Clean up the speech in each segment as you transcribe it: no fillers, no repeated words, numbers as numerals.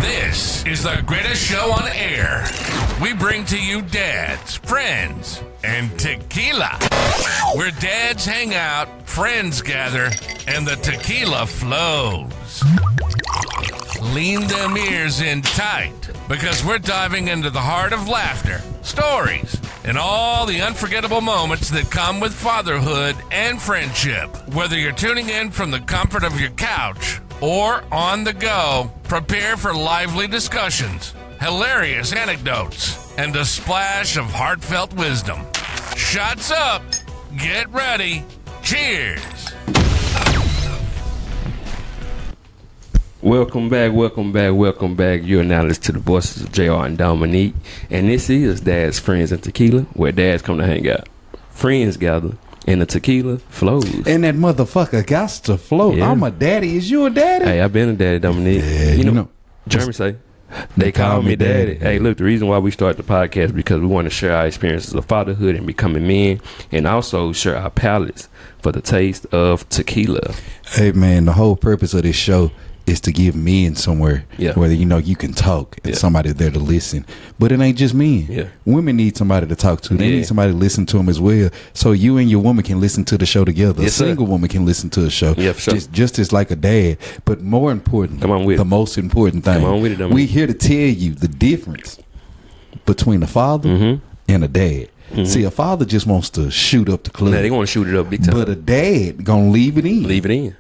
This is the greatest show on air. We bring to you dads, friends, and tequila. Where dads hang out, friends gather, and the tequila flows. Lean them ears in tight, because we're diving into the heart of laughter, stories, and all the unforgettable moments that come with fatherhood and friendship. Whether you're tuning in from the comfort of your couch or on the go, prepare for lively discussions, hilarious anecdotes, and a splash of heartfelt wisdom. Shots up, get ready, cheers. Welcome back. You're now listening to the voices of JR and Dominique. And this is Dad's Friends and Tequila, where dads come to hang out. Friends gather, and the tequila flows. And that motherfucker got to flow. Yeah. I'm a daddy. Is you a daddy? Hey, I've been a daddy, Dominique. Yeah, you know Jeremy say, they call me daddy. Hey, look, the reason why we started the podcast is because we want to share our experiences of fatherhood and becoming men, and also share our palates for the taste of tequila. Hey, man, the whole purpose of this show is to give men somewhere where you can talk and somebody there to listen. But it ain't just men. Yeah. Women need somebody to talk to. They need somebody to listen to them as well. So you and your woman can listen to the show together. Yes, a single woman can listen to a show. Yeah, for sure. Just as like a dad. But more important, the most important thing, come on with it, we here to tell you the difference between a father and a dad. See, a father just wants to shoot up the club. Now, they want to shoot it up big time. But a dad gonna leave it in.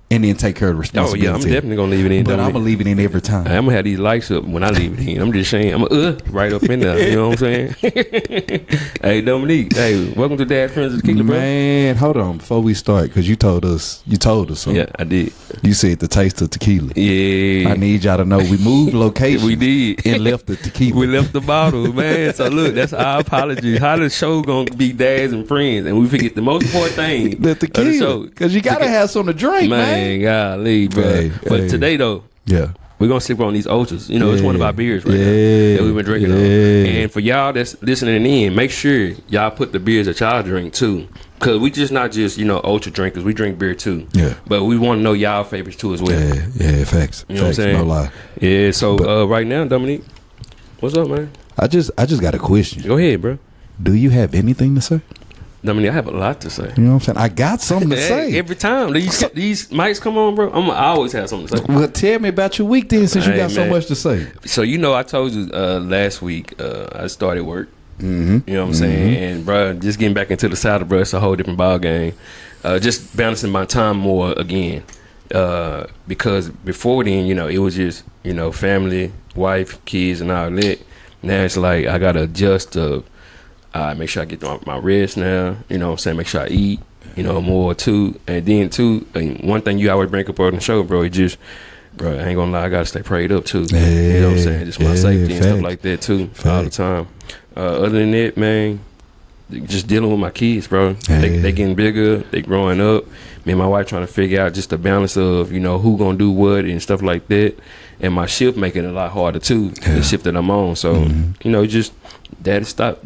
And then take care of the responsibility. Oh, yeah, I'm definitely going to leave it in. But I'm going to leave it in every time. I'm going to have these lights up when I leave it in. I'm just saying, I'm right up in there. You know what I'm saying? Hey, Dominique. Hey, welcome to Dad Friends of Tequila, bro. Man, hold on. Before we start, because you told us something. Yeah, I did. You said the taste of tequila. Yeah. I need y'all to know we moved location. We did. And left the tequila. We left the bottle, man. So, look, that's our apology. How the show going to be dads and friends, and we forget the most important thing. The tequila. Because you got to have something to drink, man. Golly, bro. But today, though, we're going to sip on these Ultras. You know, it's one of our beers right now that we've been drinking on. And for y'all that's listening in, make sure y'all put the beers that y'all drink, too. Because we just not just, Ultra drinkers. We drink beer, too. Yeah. But we want to know y'all favorites, too, as well. Yeah, facts. You know what I'm saying? No lie. Yeah, so right now, Dominique, what's up, man? I just got a question. Go ahead, bro. Do you have anything to say? Dominique, I have a lot to say. You know what I'm saying? I got something to say. Every time these mics come on, bro, I always have something to say. Well, tell me about your week then, since you got so much to say. So, I told you last week I started work. Mm-hmm. You know what I'm saying? And, bro, just getting back into the saddle, bro, it's a whole different ball game. Just balancing my time more again. Because before then, it was just, family, wife, kids, and all that. Now it's like I got to adjust to make sure I get my rest now. You know what I'm saying? Make sure I eat, more too. And then, too, one thing you always bring up on the show, bro, is just, bro, I ain't gonna lie, I gotta stay prayed up, too. You know what I'm saying? Just my safety and stuff like that, too, all the time. Other than that, man, just dealing with my kids, bro. They getting bigger, they growing up. Me and my wife trying to figure out just the balance of, who gonna do what and stuff like that. And my shift making it a lot harder, too, the shift that I'm on. So, just daddy stuff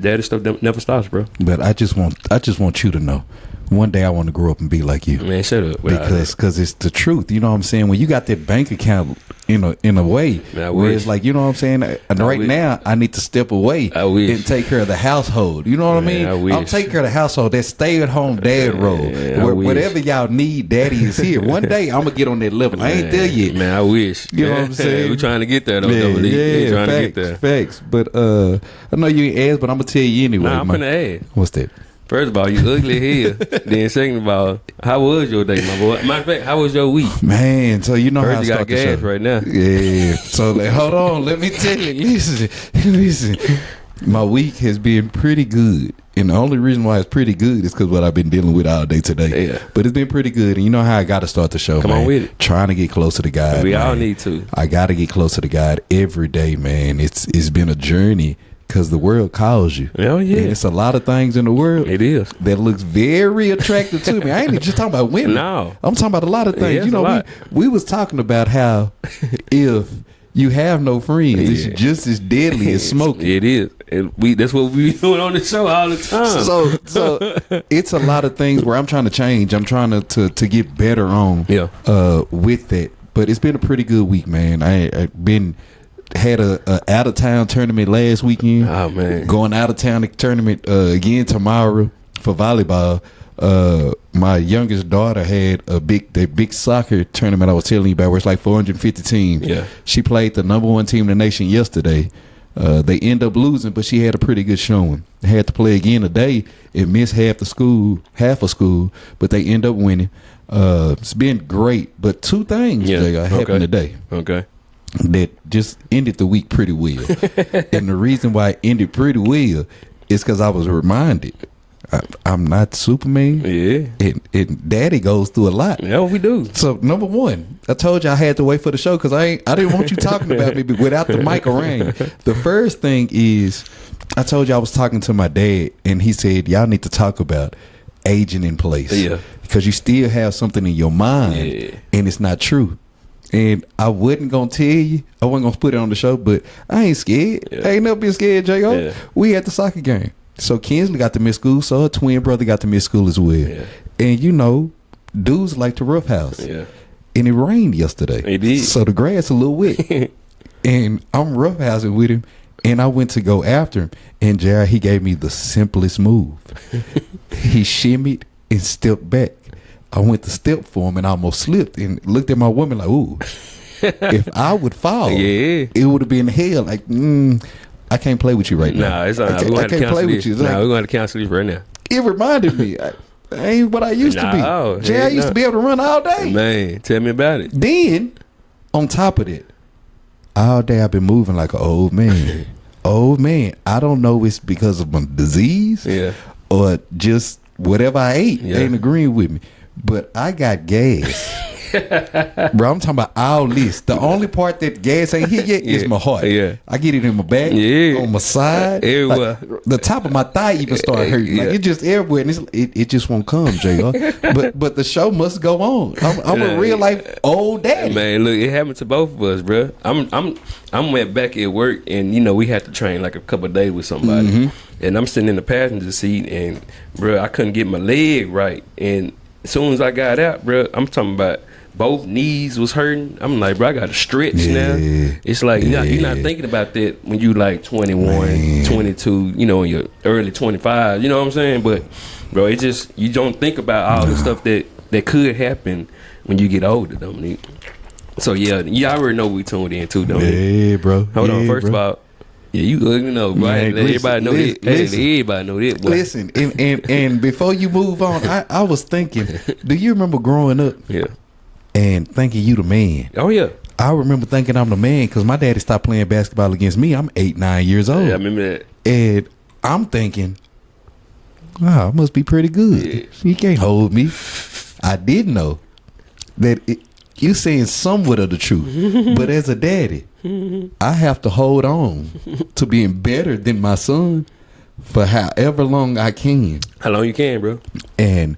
never stops, bro. But I just want you to know, one day I want to grow up and be like you. Man, shut up. Because it's the truth. You know what I'm saying? When you got that bank account in a way, man, where it's like, you know what I'm saying? And right now, I need to step away and take care of the household. You know what I mean? I'm taking care of the household. That stay-at-home dad role. Whatever y'all need, daddy is here. One day, I'm going to get on that level. I ain't there yet. Man, I wish. You know what I'm saying? We're trying to get there, though. We're trying to get there. Facts. But I know you ain't asked, but I'm going to tell you anyway. Nah, I'm going to ask. What's that? First of all, you ugly as hell. Then second of all, how was your day, my boy? Matter of fact, how was your week? Man, so you know First how I start the show. gas right now. Yeah. So hold on, let me tell you. Listen. My week has been pretty good. And the only reason why it's pretty good is because what I've been dealing with all day today. Yeah. But it's been pretty good. And you know how I got to start the show, Come on with it. Trying to get closer to God. We all need to. I got to get closer to God every day, man. It's been a journey. Because the world calls you. Oh, yeah. And it's a lot of things in the world. It is. That looks very attractive to me. I ain't just talking about women. No. I'm talking about a lot of things. Yeah, we was talking about how if you have no friends, it's just as deadly as smoking. It is. And that's what we doing on the show all the time. So it's a lot of things where I'm trying to change. I'm trying to get better on with that. But it's been a pretty good week, man. I've been had a out of town tournament last weekend. Oh man, going out of town tournament again tomorrow for volleyball. My youngest daughter had the big soccer tournament I was telling you about, where it's like 450 teams. Yeah, she played the number 1 team in the nation yesterday. They end up losing, but she had a pretty good showing. They had to play again today. It missed half of school, but they end up winning. It's been great, but 2 things happened today. Okay. That just ended the week pretty well. And the reason why it ended pretty well is because I was reminded I'm not Superman. Yeah. And Daddy goes through a lot. Yeah, we do. So number 1, I told you I had to wait for the show because I didn't want you talking about me without the mic around. The first thing is, I told you I was talking to my dad, and he said y'all need to talk about aging in place. Yeah. Because you still have something in your mind, and it's not true. And I wasn't gonna tell you, I wasn't gonna put it on the show, but I ain't scared. Yeah. I ain't never been scared, J.O. Yeah. We at the soccer game. So Kinsley got to miss school, so her twin brother got to miss school as well. Yeah. And you know, dudes like to roughhouse. Yeah. And it rained yesterday. It did. So the grass a little wet. And I'm roughhousing with him, and I went to go after him. And Jared, he gave me the simplest move. He shimmied and stepped back. I went to step for him and almost slipped and looked at my woman like, ooh. If I would fall, it would have been hell. Like, I can't play with you right now. Nah, it's not. I can't play with you. Nah, we're going to cancel this right now. It reminded me. I ain't what I used to be. Jay, I used to be able to run all day. Man, tell me about it. Then, on top of that, all day I've been moving like an old man. Old man. I don't know it's because of my disease or just whatever I ate ain't agreeing with me. But I got gas. Bro, I'm talking about all this. The only part that gas ain't hit yet is my heart. Yeah. I get it in my back, on my side. Like, the top of my thigh even start hurting. Like, it just everywhere, and it just won't come, JR. but the show must go on. I'm a real life old daddy. Man, look, it happened to both of us, bro. I'm went back at work, and you know we had to train like a couple of days with somebody, and I'm sitting in the passenger seat, and bro, I couldn't get my leg right, and as soon as I got out, bro, I'm talking about both knees was hurting. I'm like, bro, I got to stretch now. It's like you're not thinking about that when you like 21, 22, you know, in your early 25. You know what I'm saying? But bro, it just you don't think about all the stuff that could happen when you get older, Dominique. So yeah, you already know we tuned in too, Dominique. Yeah, bro. Hold on. First of all, you know, right? Everybody know that. Everybody know that. Boy. Listen, and before you move on, I was thinking, do you remember growing up? Yeah. And thinking you the man. Oh yeah. I remember thinking I'm the man because my daddy stopped playing basketball against me. I'm 8, 9 years old. Yeah, I remember that. And I'm thinking, wow, I must be pretty good. Yeah. He can't hold me. I did know that you saying somewhat of the truth, but as a daddy, I have to hold on to being better than my son for however long I can. How long you can, bro? And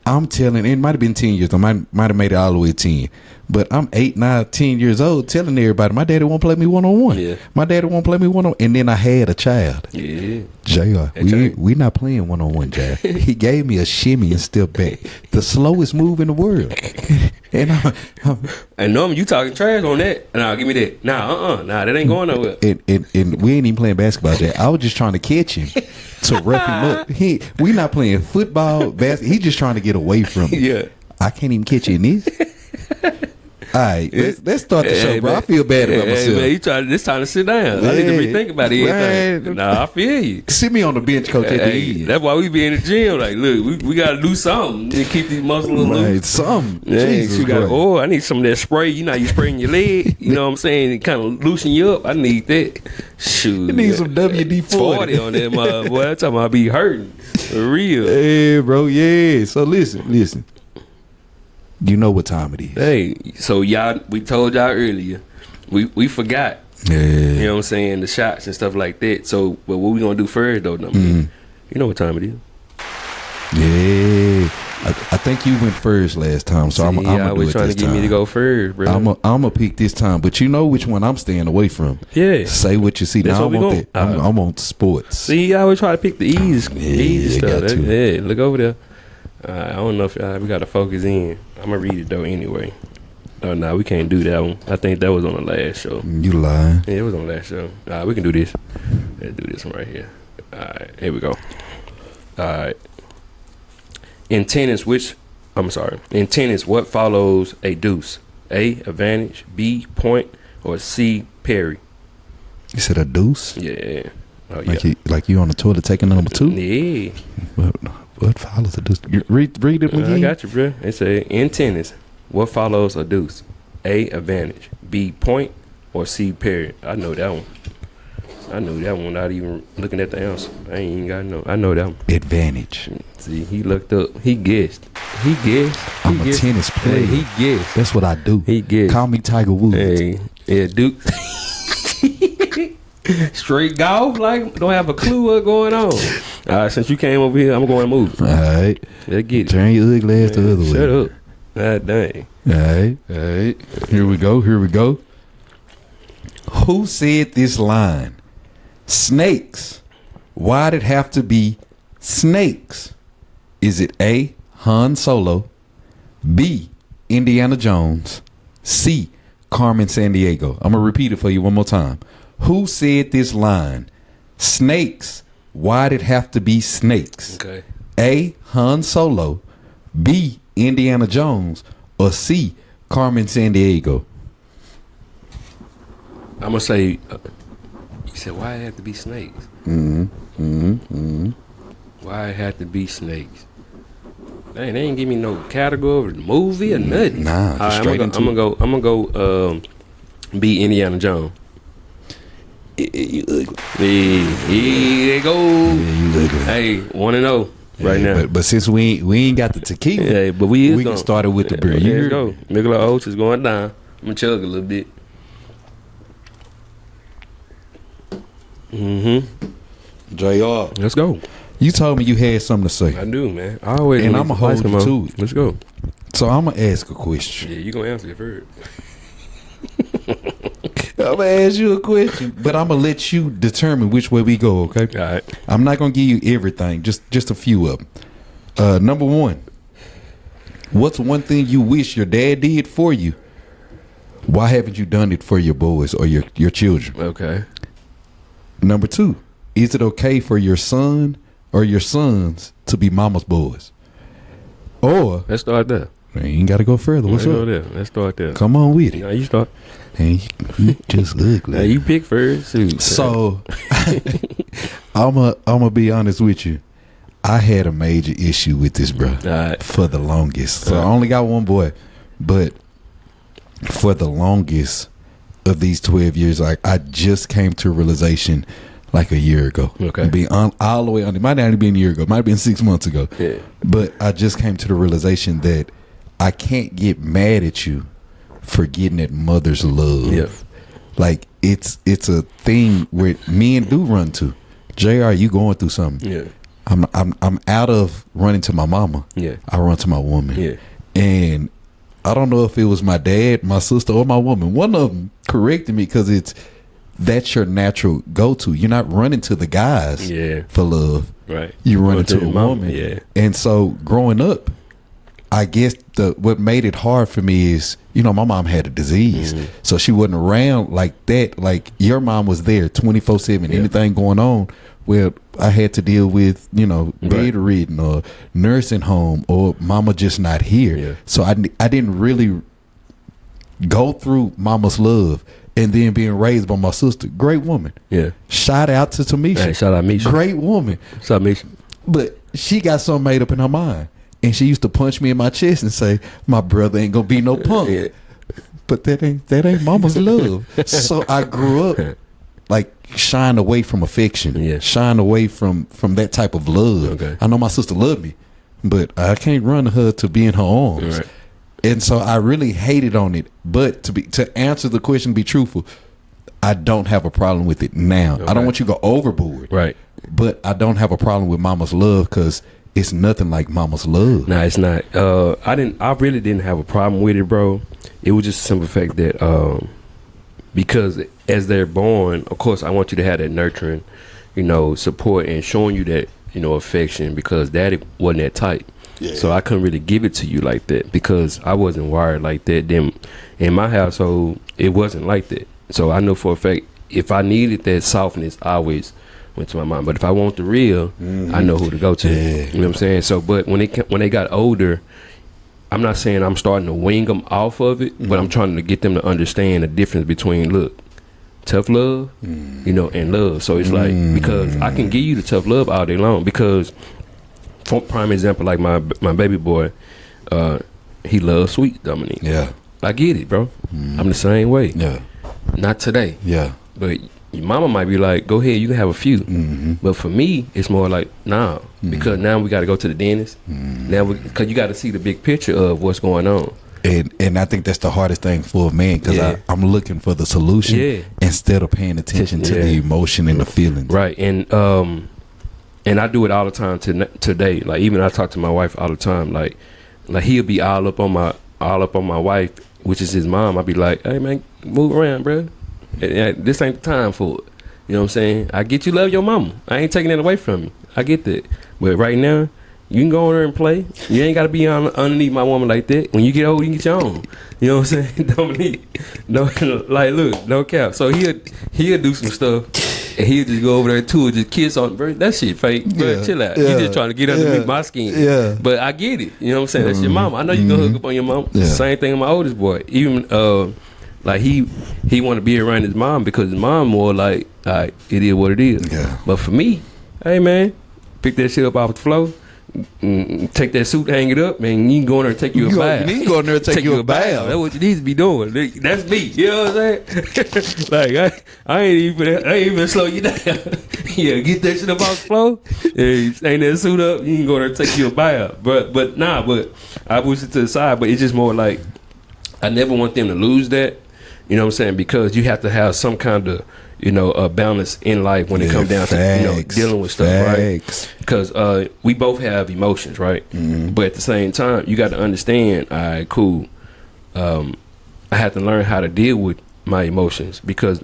I'm telling, it might have been 10 years. I might have made it all the way 10. But I'm 8, 9, 10 years old telling everybody, my daddy won't play me one-on-one. Yeah. My daddy won't play me one-on-one. And then I had a child. Yeah. JR, we not playing one-on-one, JR. He gave me a shimmy and step back. The slowest move in the world. And Norman, you talking trash on that. Nah, give me that. Nah, that ain't going nowhere. And we ain't even playing basketball, JR. I was just trying to catch him. To rep him up. We not playing football, basketball. He's just trying to get away from me. Yeah. I can't even catch you in this. All right, let's start the show, bro. Man. I feel bad about myself. Man, it's time to sit down. I need to rethink about everything. Nah, I feel you. Sit me on the bench, coach. At the end. That's why we be in the gym. Like, look, we got to do something to keep these muscles loose. Something. Jesus, you got. I need some of that spray. You know, you spraying your leg. You know what I'm saying? It kind of loosen you up. I need that. Shoot, you need some WD-40 on that, my boy. I'm talking about I be hurting for real. Hey, bro. Yeah. So listen. You know what time it is. Hey, so y'all, we told y'all earlier, we forgot. Yeah. You know what I'm saying? The shots and stuff like that. So, but what we gonna do first though? You know what time it is? Yeah. I think you went first last time, so I'm gonna do it this time. Trying to get me to go first, bro. I'm gonna pick this time, but you know which one I'm staying away from. Yeah. Say what you see. That's now I want sports. See, I always try to pick the easy stuff. Yeah, look over there. I don't know if we got to focus in. I'm going to read it, though, anyway. Oh, no, we can't do that one. I think that was on the last show. You lying. Yeah, it was on the last show. All right, we can do this. Let's do this one right here. All right, here we go. All right. In tennis, what follows a deuce? A, advantage, B, point, or C, parry? You said a deuce? Yeah. Oh, like you on the toilet taking number 2? Yeah. What follows a deuce? Read it again. I got you, bro. It said, in tennis, what follows a deuce? A, advantage, B, point, or C, parry? I know that one. I know that one without even looking at the answer. I ain't even got to know. I know that one. Advantage. See, he looked up. He guessed. I'm a tennis player. Hey, he guessed. That's what I do. He guessed. Call me Tiger Woods. Hey, yeah, Duke. Straight golf, like, don't have a clue what's going on. All right, since you came over here, I'm going to move. All right. Let's get it. Turn your ugly ass the other way. Shut up. God dang. All right. Here we go. Who said this line? Snakes. Why'd it have to be snakes? Is it A, Han Solo, B, Indiana Jones, C, Carmen Sandiego? I'm going to repeat it for you one more time. Who said this line? Snakes. Why'd it have to be snakes? Okay. A, Han Solo, B, Indiana Jones, or C, Carmen Sandiego? I'm going to say, you said, why it have to be snakes? Why it have to be snakes? Dang, they ain't give me no category of the movie or nothing. Nah, all right, straight I'm gonna go be Indiana Jones. You ugly. Here go. Yeah, you ugly. Hey, 1-0 right now. But since we ain't got the tequila, yeah, but we can start it with the beer. Let's go. Michelob Ultra is going down. I'm gonna chug a little bit. JR, let's go. You told me you had something to say. I do, man. I always. And I'm gonna hold you to it. Let's go. So I'm gonna ask a question. Yeah, you gonna answer it first. I'm gonna ask you a question, but I'm gonna let you determine which way we go. Okay. All right. I'm not gonna give you everything. Just a few of them. Number one. What's one thing you wish your dad did for you? Why haven't you done it for your boys or your children? Okay. Number two. Is it okay for your son or your sons to be mama's boys? Or let's start there. You ain't got to go further. What's up? Let's start there. Come on with it. Now you start. And you just ugly. Now you pick first. So I'm a be honest with you. I had a major issue with this, bro. Right. For the longest. So I only got one boy, but for the longest of these 12 years, like I just came to a realization like a year ago. Okay. Being all the way on. It might not have been a year ago. It might have been 6 months ago. Yeah. But I just came to the realization that I can't get mad at you for getting that mother's love. Yeah. Like it's a thing where men do run to. JR, you going through something. Yeah. I'm out of running to my mama. Yeah. I run to my woman. Yeah. And I don't know if it was my dad, my sister, or my woman. One of them corrected me because that's your natural go-to. You're not running to the guys for love. Right. You run into a woman. Yeah. And so growing up, I guess what made it hard for me is, my mom had a disease. Mm-hmm. So she wasn't around like that. Like your mom was there 24/7. Yeah. Anything going on where I had to deal with, bedridden or nursing home or mama just not here. Yeah. So I didn't really go through mama's love. And then being raised by my sister, great woman. Yeah. Shout out to Tamisha. Hey, shout out Misha. Great woman. Shout out Misha. But she got something made up in her mind. And she used to punch me in my chest and say, my brother ain't gonna be no punk. Yeah. But that ain't mama's love. So I grew up like shying away from affection. Shying away from that type of love. Okay. I know my sister loved me, but I can't run her to be in her arms. Right. And so I really hated on it. But to answer the question, be truthful, I don't have a problem with it now. Okay. I don't want you to go overboard. Right. But I don't have a problem with mama's love because it's nothing like mama's love. Nah, it's not. I really didn't have a problem with it, bro. It was just a simple fact that because as they're born, of course, I want you to have that nurturing, support and showing you that, affection because daddy wasn't that tight. So I couldn't really give it to you like that because I wasn't wired like that. Then in my household, it wasn't like that. So I know for a fact, if I needed that softness, I always went to my mom. But if I want the real, I know who to go to. You know what I'm saying? So, but when they got older, I'm not saying I'm starting to wing them off of it, but I'm trying to get them to understand the difference between, look, tough love, you know, and love. So it's like, because I can give you the tough love all day long, because for prime example, like my baby boy, he loves sweet, Dominique. Yeah. I get it, bro. I'm the same way. Yeah. Not today. Yeah. But your mama might be like, go ahead, you can have a few. But for me, it's more like, nah, because now we got to go to the dentist. Now, because you got to see the big picture of what's going on. And I think that's the hardest thing for a man, because I'm looking for the solution instead of paying attention to the emotion and the feelings. Right. And I do it all the time today. Like, even I talk to my wife all the time. Like he'll be all up on my wife, which is his mom. I'll be like, hey man, move around, bro. This ain't the time for it. You know what I'm saying? I get you love your mama. I ain't taking that away from you. I get that. But right now, you can go on there and play. You ain't got to be underneath my woman like that. When you get old, you can get your own. You know what I'm saying? Like, look, no cap. So he'll do some stuff, and he'll just go over there too and just kiss on, bro. That shit fake. Bro, chill out. You just trying to get underneath my skin. Yeah. But I get it. You know what I'm saying? That's your mama. I know you gonna hook up on your mama. Same thing with my oldest boy. Even like he want to be around his mom because his mom more like, all right, it is what it is. Yeah. But for me, hey man, pick that shit up off the floor. Take that suit, hang it up, man. You can go in there and take you a bath. You can go in there and take you a bath. That's what you need to be doing. That's me. You know what I'm saying? Like I ain't even slow you down. Yeah, get that shit up off the floor. Hang that suit up. You can go in there and take you a bath. But I push it to the side. But it's just more like I never want them to lose that. You know what I'm saying? Because you have to have some kind of, you know, a balance in life when it comes down to, you know, dealing with stuff, right? Because we both have emotions, right? But at the same time, you got to understand, all right, cool. I have to learn how to deal with my emotions because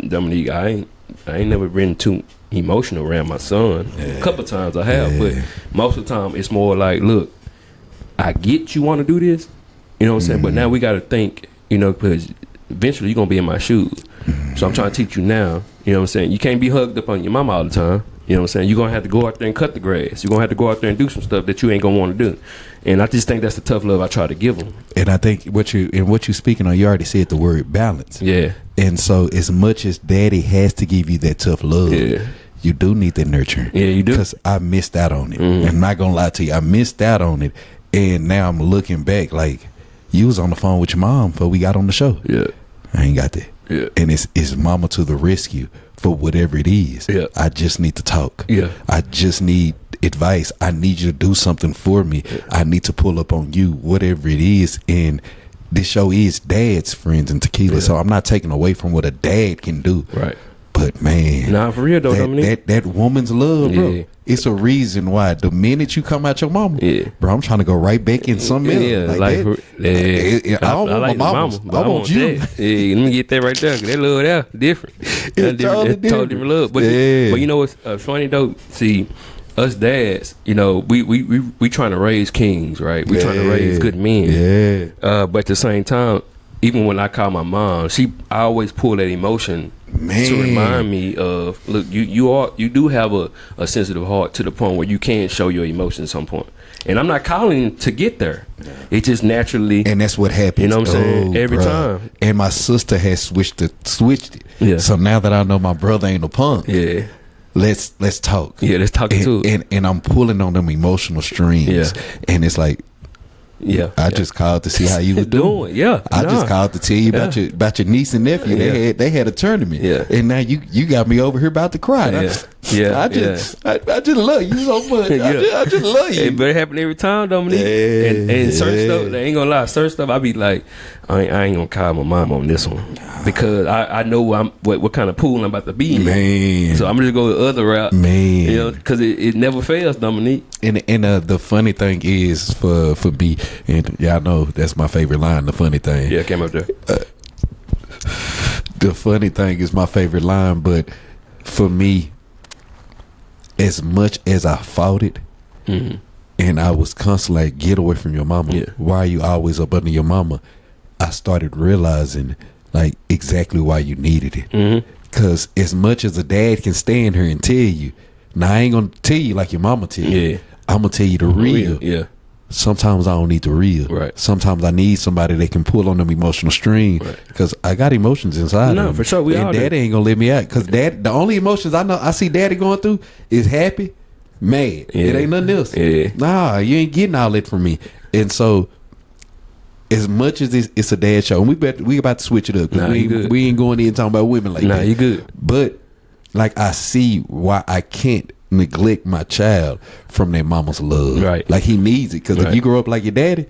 Dominique, I ain't never been too emotional around my son. A couple of times I have, but most of the time it's more like, look, I get you want to do this, you know what I'm saying? But now we got to think, you know, because eventually you're going to be in my shoes. So I'm trying to teach you now, you know what I'm saying? You can't be hugged up on your mama all the time. You know what I'm saying? You're going to have to go out there and cut the grass. You're going to have to go out there and do some stuff that you ain't going to want to do. And I just think that's the tough love I try to give them. And I think what you speaking on, you already said the word balance. Yeah. And so as much as daddy has to give you that tough love, you do need that nurture. Yeah, you do. Because I missed out on it. I'm not going to lie to you. I missed out on it. And now I'm looking back like, you was on the phone with your mom before we got on the show. Yeah. I ain't got that. Yeah. And it's mama to the rescue for whatever it is. Yeah. I just need to talk. Yeah. I just need advice. I need you to do something for me. Yeah. I need to pull up on you, whatever it is. And this show is Dad's Friends and Tequila. Yeah. So I'm not taking away from what a dad can do. Right. But man, nah, for real though, Dominique. That woman's love, bro. It's a reason why the minute you come out your mama, bro, I'm trying to go right back in something else. Yeah, I don't want my mama. I want you. That. Yeah, let me get that right there. Cause that love there different. It's totally different love. But you know what's funny though? See, us dads, you know, we trying to raise kings, right? We trying to raise good men. Yeah. But at the same time, even when I call my mom, I always pull that emotion. Man. To remind me of, look, you do have a sensitive heart to the point where you can show your emotions at some point. And I'm not calling to get there. It just naturally, and that's what happens. You know what I'm saying? Every time. And my sister has switched it. Yeah. So now that I know my brother ain't a punk, let's talk. Yeah, let's talk too. And I'm pulling on them emotional strings. Yeah. And it's like, I just called to see how you was doing. I just called to tell you about your niece and nephew. They had a tournament. And now you got me over here about to cry. I just love you so much. I just love you. But it happen every time, Dominique. And certain stuff, they ain't gonna lie. Certain stuff, I be like, I ain't gonna call my mom on this one because I know what kind of pool I'm about to be in. Man. So I'm just gonna go the other route. Man. You know, because it never fails, Dominique. And the funny thing is for me, and y'all know that's my favorite line. The funny thing. Yeah, came up there. The funny thing is my favorite line, but for me, as much as I fought it, and I was constantly like, get away from your mama. Yeah. Why are you always up under your mama? I started realizing like exactly why you needed it. Because as much as a dad can stand here and tell you, now I ain't gonna tell you like your mama tell you. I'm gonna tell you the real. Yeah. Sometimes I don't need the real. Right. Sometimes I need somebody that can pull on them emotional string. Because I got emotions inside. No, for sure. And daddy ain't gonna let me out. Because the only emotions I see daddy going through is happy, mad. It ain't nothing else. Nah, you ain't getting all that from me. And so, as much as it's a dad show, and we about to switch it up because we ain't going in talking about women like that. Nah, you good. But like I see why I can't neglect my child from their mama's love. Right. Like he needs it because if you grow up like your daddy,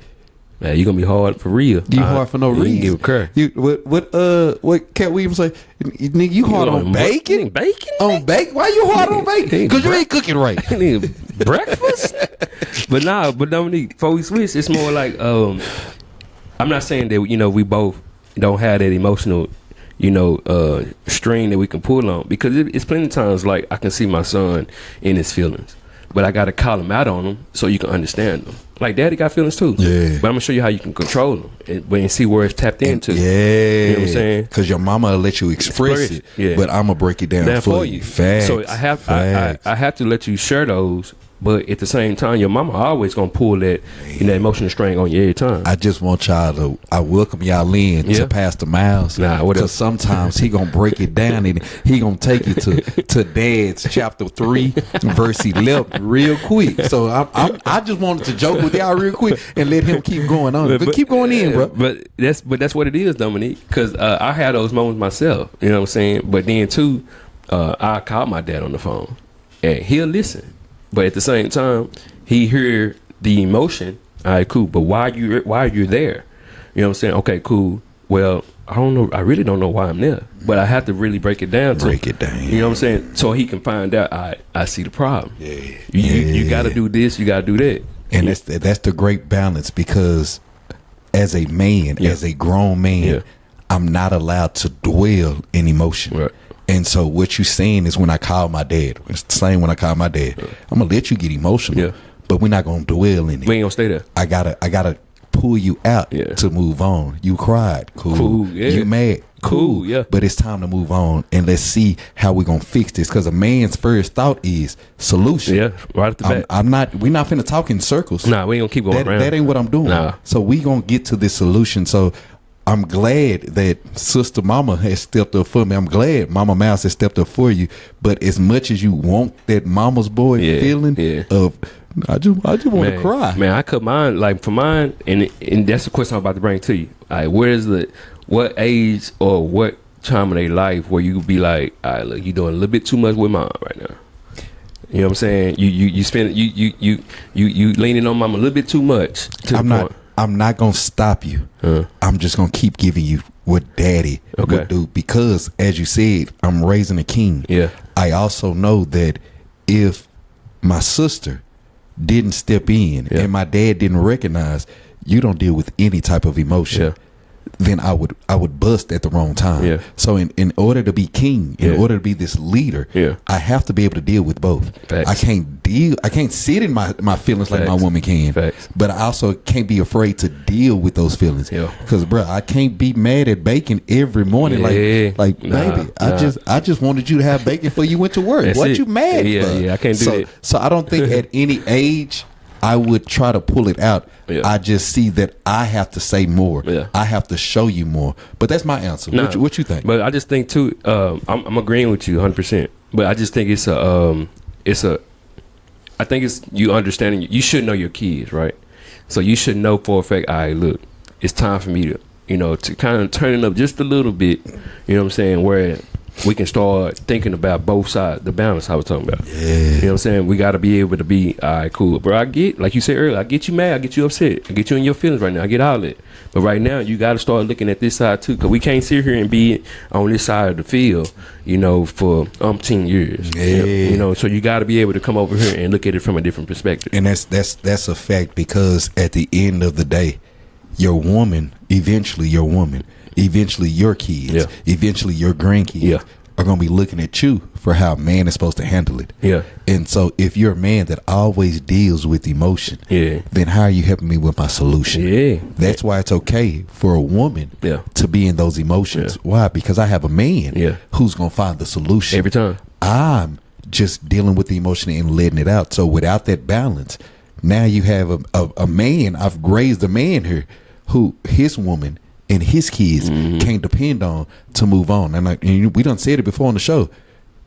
man, you're gonna be hard for real. You hard for no reason. Give a care. What Cat Williams say? Nigga, you hard on bacon? Bacon? On bacon? Why you hard on bacon? Because you ain't cooking right. Breakfast? But Dominique, before we switch, it's more like I'm not saying that we both don't have that emotional string that we can pull on, because it's plenty of times like I can see my son in his feelings, but I got to call him out on them so you can understand them. Like daddy got feelings too, but I'm gonna show you how you can control them and see where it's tapped into. You know what I'm saying? Because your mama will let you express it, but I'm gonna break it down for you. Facts. So I have to let you share those. But at the same time, your mama always gonna pull that emotional string on you every time. I just want y'all to, I welcome y'all in to Pastor Miles. Because sometimes he gonna break it down and he gonna take you to Dad's chapter 3, verse 11 real quick. So I just wanted to joke with y'all real quick and let him keep going on. But keep going in, bro. But that's what it is, Dominique. Because I had those moments myself. You know what I'm saying? But then too, I called my dad on the phone and he'll listen. But at the same time, he hear the emotion. All right, cool. But why are you there? You know what I'm saying? Okay, cool. Well, I don't know. I really don't know why I'm there. But I have to really break it down. You know what I'm saying? So he can find out. I see the problem. You got to do this. You got to do that. And that's the great balance, because as a man, as a grown man, I'm not allowed to dwell in emotion. Right. And so what you're saying is, when I call my dad, it's the same when I call my dad, I'm gonna let you get emotional, but we're not gonna dwell in it. We ain't gonna stay there. I gotta pull you out to move on. You cried, cool. You mad, cool. But it's time to move on, and let's see how we're gonna fix this. Because a man's first thought is solution. Right at the back. We're not finna talk in circles. Nah, we ain't gonna keep going around. That ain't what I'm doing. Nah. So we gonna get to this solution. So I'm glad that Sister Mama has stepped up for me. I'm glad Mama Mouse has stepped up for you. But as much as you want that mama's boy feeling of, I just want to cry. Man, I cut mine, like for mine, and that's the question I'm about to bring to you. All right, what age or what time of their life where you could be like, all right, look, you doing a little bit too much with mom right now. You know what I'm saying? You spend you leaning on mama a little bit too much. I'm not gonna stop you. I'm just gonna keep giving you what daddy would do, because as you said, I'm raising a king. I also know that if my sister didn't step in and my dad didn't recognize, you don't deal with any type of emotion, then I would bust at the wrong time. So in order to be king, in order to be this leader, I have to be able to deal with both. I can't sit in my feelings like my woman can. But I also can't be afraid to deal with those feelings. Because bro, I can't be mad at bacon every morning. Baby, I just wanted you to have bacon before you went to work. What you mad for? I can't do that. So I don't think at any age I would try to pull it out. I just see that I have to say more. I have to show you more. But that's my answer. What you think? But I just think too, I'm agreeing with you 100%. But I just think I think it's you understanding. You should know your kids, right? So you should know for a fact, all right, look, it's time for me to kind of turn it up just a little bit. You know what I'm saying? Where we can start thinking about both sides, the balance I was talking about. You know what I'm saying? We got to be able to be, all right, cool. Bro, I get, like you said earlier, I get you mad, I get you upset, I get you in your feelings right now, I get all that. But right now, you got to start looking at this side too, because we can't sit here and be on this side of the field, for umpteen years. So you got to be able to come over here and look at it from a different perspective. And that's a fact, because at the end of the day, eventually your kids, eventually your grandkids, are going to be looking at you for how a man is supposed to handle it. Yeah. And so if you're a man that always deals with emotion, then how are you helping me with my solution? Yeah. That's why it's okay for a woman to be in those emotions. Why? Because I have a man who's going to find the solution. Every time. I'm just dealing with the emotion and letting it out. So without that balance, now you have a man. I've raised a man here who his woman and his kids can't depend on to move on. And we done said it before on the show.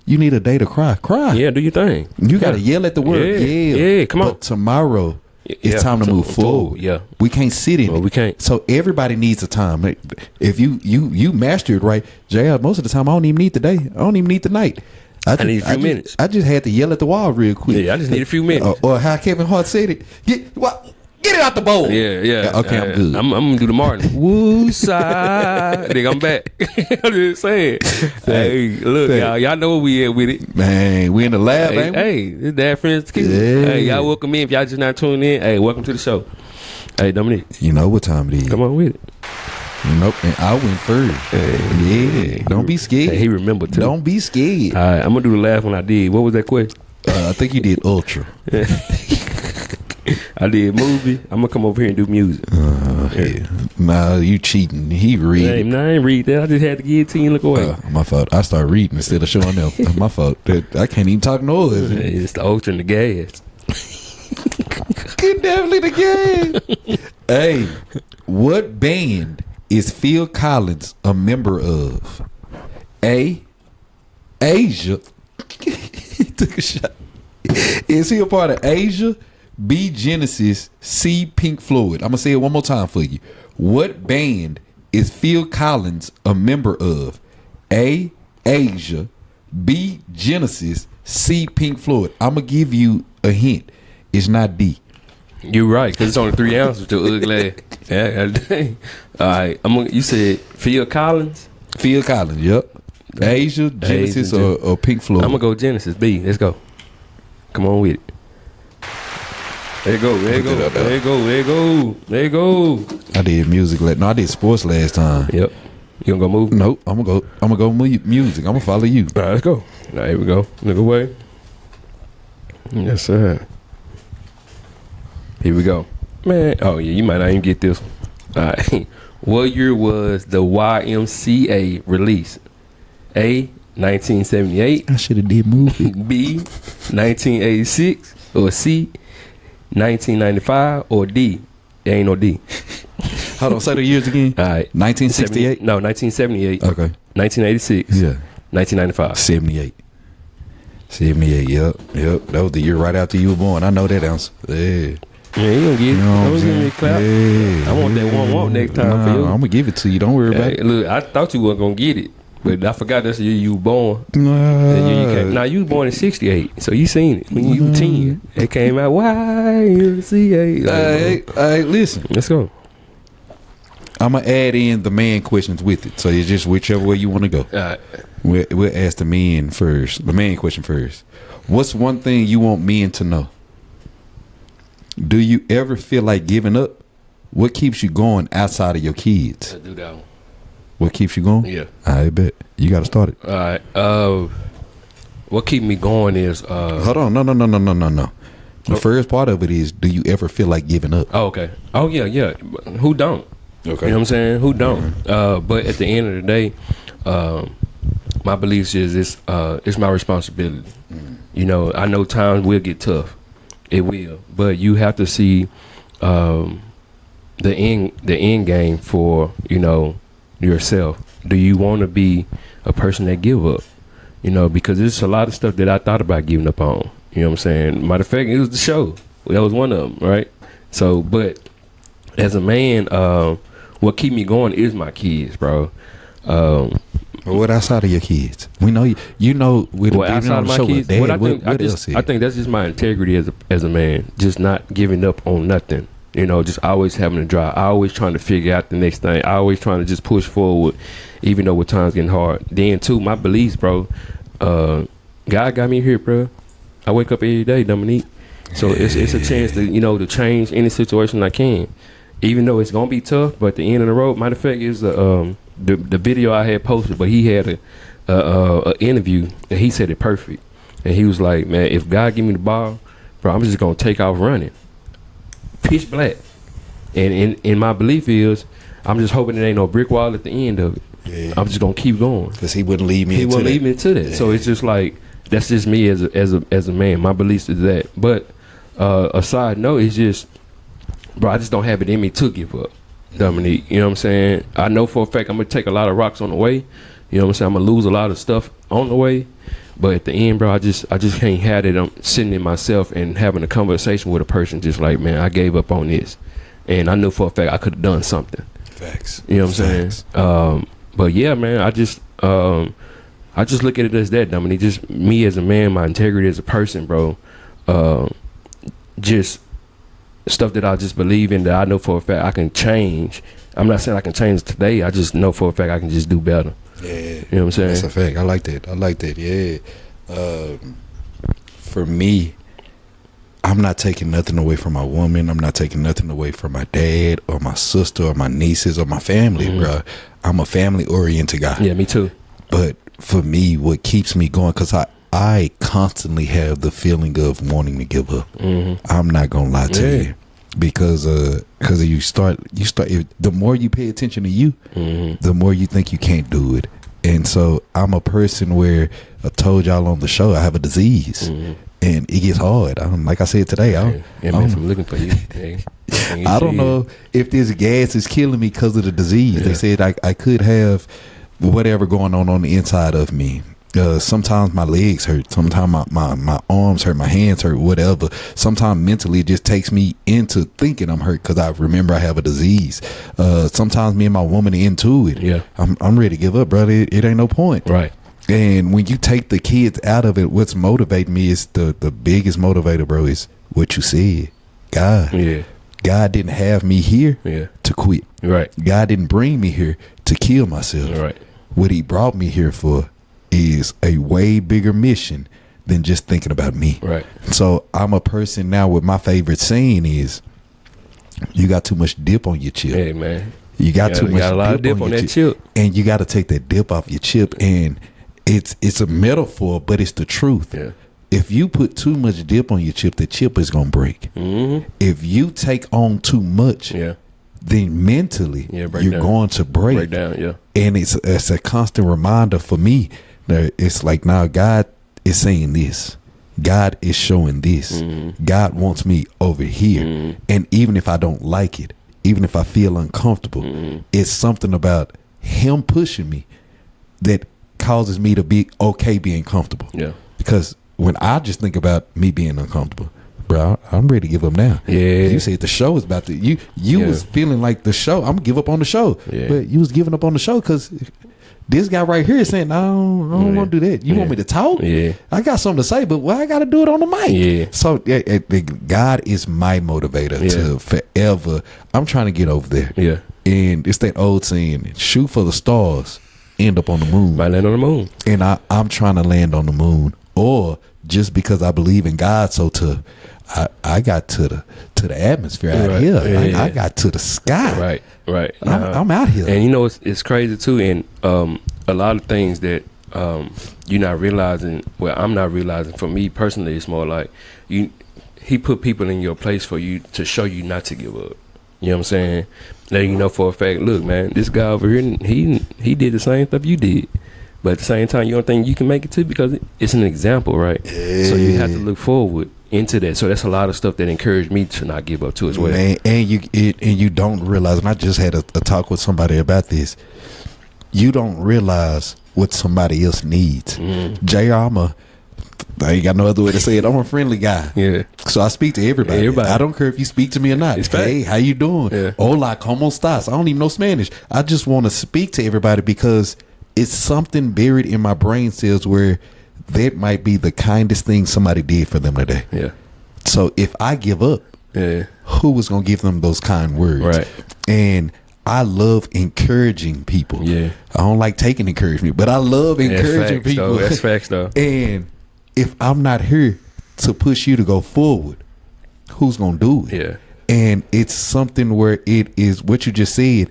You need a day to cry. Cry. Yeah, do your thing. You got to yell at the world. Yeah, come on. But tomorrow, it's time to move forward. Yeah. We can't sit in it. We can't. So everybody needs a time. If you master it right, JR, most of the time, I don't even need the day. I don't even need the night. I need a few minutes. I just had to yell at the wall real quick. Yeah, I just need a few minutes. Or how Kevin Hart said it. Get it out the bowl. Yeah. Okay, I'm good. I'm gonna do the Martin. Woo side. Nigga, I'm back. I'm just saying. Hey, look, y'all know where we at with it. Man, we in the lab, ain't we? Hey, this Dad Friends Tequila. Hey, y'all welcome in. If y'all just not tuning in, hey, welcome to the show. Hey, Dominique. You know what time it is. Come on with it. Nope, and I went first. Yeah, don't be scared. Hey, he remembered too. Don't be scared. All right, I'm gonna do the last one I did. What was that question? I think you did Ultra. I did movie. I'm gonna come over here and do music. Yeah. Nah, you cheating. He read. Nah, I ain't read that. I just had to give it to you and look away. My fault. I started reading instead of showing up. My fault. I can't even talk noise. It's the Ultra and the gas. Definitely the gas. Hey, what band is Phil Collins a member of? A, Asia. He took a shot. Is he a part of Asia? B, Genesis. C, Pink Floyd. I'm going to say it one more time for you. What band is Phil Collins a member of? A, Asia. B, Genesis. C, Pink Floyd. I'm going to give you a hint. It's not D. You're right, because it's only 3 ounces to ugly. Yeah. All right. You said Phil Collins? Phil Collins, yep. Asia, Genesis, or Pink Floyd. I'm going to go Genesis. B. Let's go. Come on with it. There you go. I did music. No, I did sports last time. Yep. You gonna go move? Nope. I'm gonna go music. I'm gonna follow you. All right, let's go. All right, here we go. Look away. Yes, sir. Here we go. Man, oh yeah, you might not even get this one. All right. What year was the YMCA released? A, 1978. I should have did movie. B, 1986. Or C, 1995. Or D, there ain't no D. Hold on, say the years again. All right. 1968? No, 1978. Okay. 1986. Yeah. 1995. 78. 78, yep. That was the year right after you were born. I know that answer. Yeah. Yeah, you gonna get it. You know Don't give me a clap. Yeah. I want that one next time for you. I'm gonna give it to you. Don't worry about it. Look, I thought you weren't gonna get it, but I forgot that's the year you were born. Now you were born in '68, so you seen it when you were 10. It came out YMCA. Hey, listen. Let's go. I'm gonna add in the man questions with it, so it's just whichever way you want to go. All right. We'll ask the men first. The man question first. What's one thing you want men to know? Do you ever feel like giving up? What keeps you going outside of your kids? Let's do that one. What keeps you going? Yeah. I bet. You got to start it. All right. What keep me going is hold on. No. The first part of it is, do you ever feel like giving up? Oh, okay. Oh yeah. Who don't? Okay. You know what I'm saying? Who don't? Mm-hmm. But at the end of the day, my beliefs is it's my responsibility. Mm-hmm. You know, I know times will get tough. It will, but you have to see the end game for, you know, yourself. Do you want to be a person that give up? You know, because there's a lot of stuff that I thought about giving up on. You know what I'm saying? Matter of fact, it was the show. That was one of them, right? So, but as a man, what keep me going is my kids, bro. What outside of your kids? We know you know. What outside of my kids? Dad, I think that's just my integrity as a man. Just not giving up on nothing. You know, just always having a drive. Always trying to figure out the next thing. Always trying to just push forward, even though with times getting hard. Then too, my beliefs, bro. God got me here, bro. I wake up every day, Dominique. So it's a chance to, you know, to change any situation I can. Even though it's gonna be tough, but at the end of the road, matter of fact, is the video I had posted, but he had a interview, and he said it perfect. And he was like, man, if God give me the ball, bro, I'm just gonna take off running, pitch black. And in my belief is, I'm just hoping there ain't no brick wall at the end of it. Yeah. I'm just gonna keep going because he wouldn't leave me. He wouldn't leave me into that. Yeah. So it's just like that's just me as a man. My beliefs is that. But a side note is just, bro, I just don't have it in me to give up, Dominique. You know what I'm saying? I know for a fact I'm gonna take a lot of rocks on the way. You know what I'm saying? I'm gonna lose a lot of stuff on the way. But at the end, bro, I just can't have it. I'm sitting in myself and having a conversation with a person just like, man, I gave up on this. And I knew for a fact I could have done something. Facts. You know what I'm saying? But yeah, man, I just look at it as that, Dominique. Just me as a man, my integrity as a person, bro. Just stuff that I just believe in that I know for a fact I can change. I'm not saying I can change today. I just know for a fact I can just do better. Yeah. You know what I'm saying? That's a fact. I like that. Yeah. For me, I'm not taking nothing away from my woman. I'm not taking nothing away from my dad or my sister or my nieces or my family, bro. I'm a family-oriented guy. Yeah, me too. But for me, what keeps me going, because I constantly have the feeling of wanting to give up. I'm not gonna lie to you, because you start. The more you pay attention to you, the more you think you can't do it. And so I'm a person where I told y'all on the show I have a disease, and it gets hard. Like I said today, I'm looking for you. I don't know if this gas is killing me because of the disease. Yeah. They said I could have whatever going on the inside of me. Sometimes my legs hurt. Sometimes my arms hurt. My hands hurt. Whatever. Sometimes mentally it just takes me into thinking I'm hurt because I remember I have a disease. Sometimes me and my woman are into it. Yeah, I'm ready to give up, brother. It ain't no point. Right. And when you take the kids out of it, what's motivating me is the biggest motivator, bro, is what you said. God. Yeah. God didn't have me here to quit. Right. God didn't bring me here to kill myself. Right. What he brought me here for is a way bigger mission than just thinking about me. Right. So I'm a person now with my favorite saying is, you got too much dip on your chip. Hey, man. You got too much got a lot of dip on that chip. And you got to take that dip off your chip. And it's a metaphor, but it's the truth. Yeah. If you put too much dip on your chip, the chip is going to break. If you take on too much, then mentally you're going to break. Break down, yeah. And it's a constant reminder for me that it's like, now God is saying this. God is showing this. God wants me over here. And even if I don't like it, even if I feel uncomfortable, it's something about him pushing me that causes me to be okay being comfortable. Yeah. Because when I just think about me being uncomfortable, bro, I'm ready to give up now. Yeah. You said the show is about to. You was feeling like the show. I'm gonna give up on the show. Yeah. But you was giving up on the show because this guy right here is saying, no, I don't want to do that. You want me to talk? Yeah. I got something to say, but I got to do it on the mic. Yeah. So God is my motivator to forever. I'm trying to get over there. Yeah. And it's that old saying, shoot for the stars, end up on the moon. Might land on the moon. And I'm trying to land on the moon. Or just because I believe in God so tough, I got to the atmosphere out here. I got to the sky. Right. I'm out here. And you know it's crazy too. And a lot of things that you're not realizing. Well, I'm not realizing. For me personally, it's more like he put people in your place for you to show you not to give up. You know what I'm saying? Letting you know for a fact. Look, man, this guy over here, he did the same stuff you did. But at the same time, you don't think you can make it too because it's an example, right? Yeah. So you have to look forward into that. So that's a lot of stuff that encouraged me to not give up too as well. Man, and you don't realize, and I just had a talk with somebody about this. You don't realize what somebody else needs. JR, I ain't got no other way to say it. I'm a friendly guy. Yeah. So I speak to everybody. I don't care if you speak to me or not. Hey, how you doing? Yeah. Hola, ¿cómo estás? I don't even know Spanish. I just want to speak to everybody because it's something buried in my brain cells where that might be the kindest thing somebody did for them today. Yeah. So if I give up, who was going to give them those kind words? Right. And I love encouraging people. Yeah. I don't like taking encouragement, but I love encouraging people. That's facts, though. And if I'm not here to push you to go forward, who's going to do it? Yeah. And it's something where it is what you just said.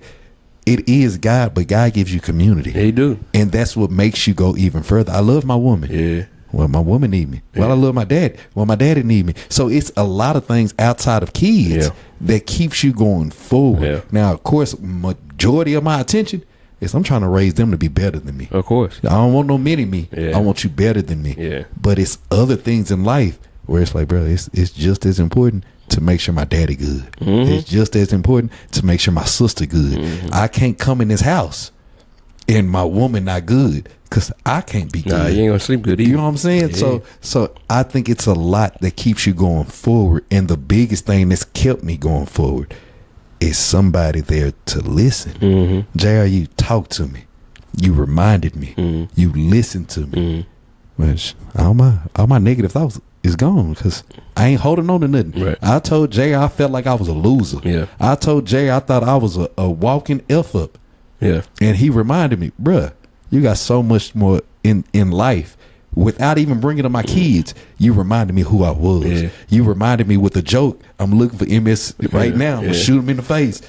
it is God, but God gives you community. He do. And that's what makes you go even further. I love my woman. Yeah. Well, my woman need me. Well, I love my dad. Well, my daddy need me. So it's a lot of things outside of kids that keeps you going forward. Yeah. Now, of course, majority of my attention is I'm trying to raise them to be better than me. Of course. I don't want no mini me. Yeah. I want you better than me. Yeah. But it's other things in life where it's like, bro, it's just as important to make sure my daddy good. Mm-hmm. It's just as important to make sure my sister good. Mm-hmm. I can't come in this house and my woman not good because I can't be good. Nah, you ain't gonna sleep good either. You know what I'm saying? Yeah. So I think it's a lot that keeps you going forward. And the biggest thing that's kept me going forward is somebody there to listen. Mm-hmm. JR, you talked to me. You reminded me. Mm-hmm. You listened to me. Mm-hmm. Which all my negative thoughts is gone because I ain't holding on to nothing. Right. I told Jay I felt like I was a loser. Yeah. I told Jay I thought I was a walking F up. Yeah. And he reminded me, bruh, you got so much more in life. Without even bringing up my kids, you reminded me who I was. Yeah. You reminded me with a joke. I'm looking for MS right now. I'm going to shoot him in the face.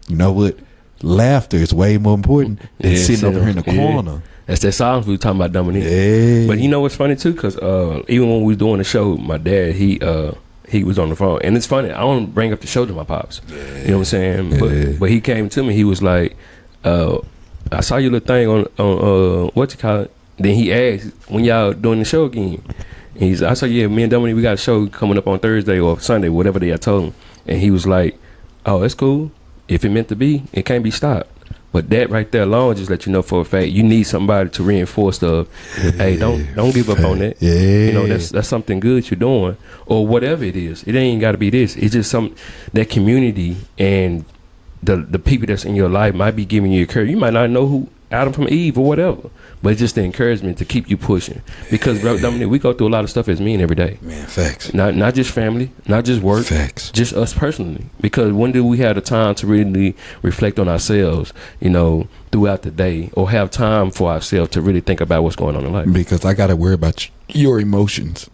You know what? Laughter is way more important than sitting over here in the corner. That's that silence we were talking about, Dominique. Yeah. But you know what's funny too? Because even when we was doing the show, my dad, he was on the phone. And it's funny, I don't bring up the show to my pops. Yeah. You know what I'm saying? Yeah. But he came to me, he was like, I saw your little thing on what you call it. Then he asked, when y'all doing the show again? And I said, yeah, me and Dominique, we got a show coming up on Thursday or Sunday, whatever day I told him. And he was like, oh, that's cool. If it meant to be, it can't be stopped. But that right there alone just let you know for a fact you need somebody to reinforce the, hey, don't give up on that. Yeah. You know, that's something good you're doing or whatever it is. It ain't got to be this. It's just that community and the people that's in your life might be giving you encouragement. You might not know who Adam from Eve or whatever, but it's just the encouragement to keep you pushing. Because bro, Dominic, we go through a lot of stuff as men every day. Man, facts. Not just family, not just work. Facts. Just us personally. Because when do we have the time to really reflect on ourselves, you know, throughout the day, or have time for ourselves to really think about what's going on in life? Because I got to worry about your emotions.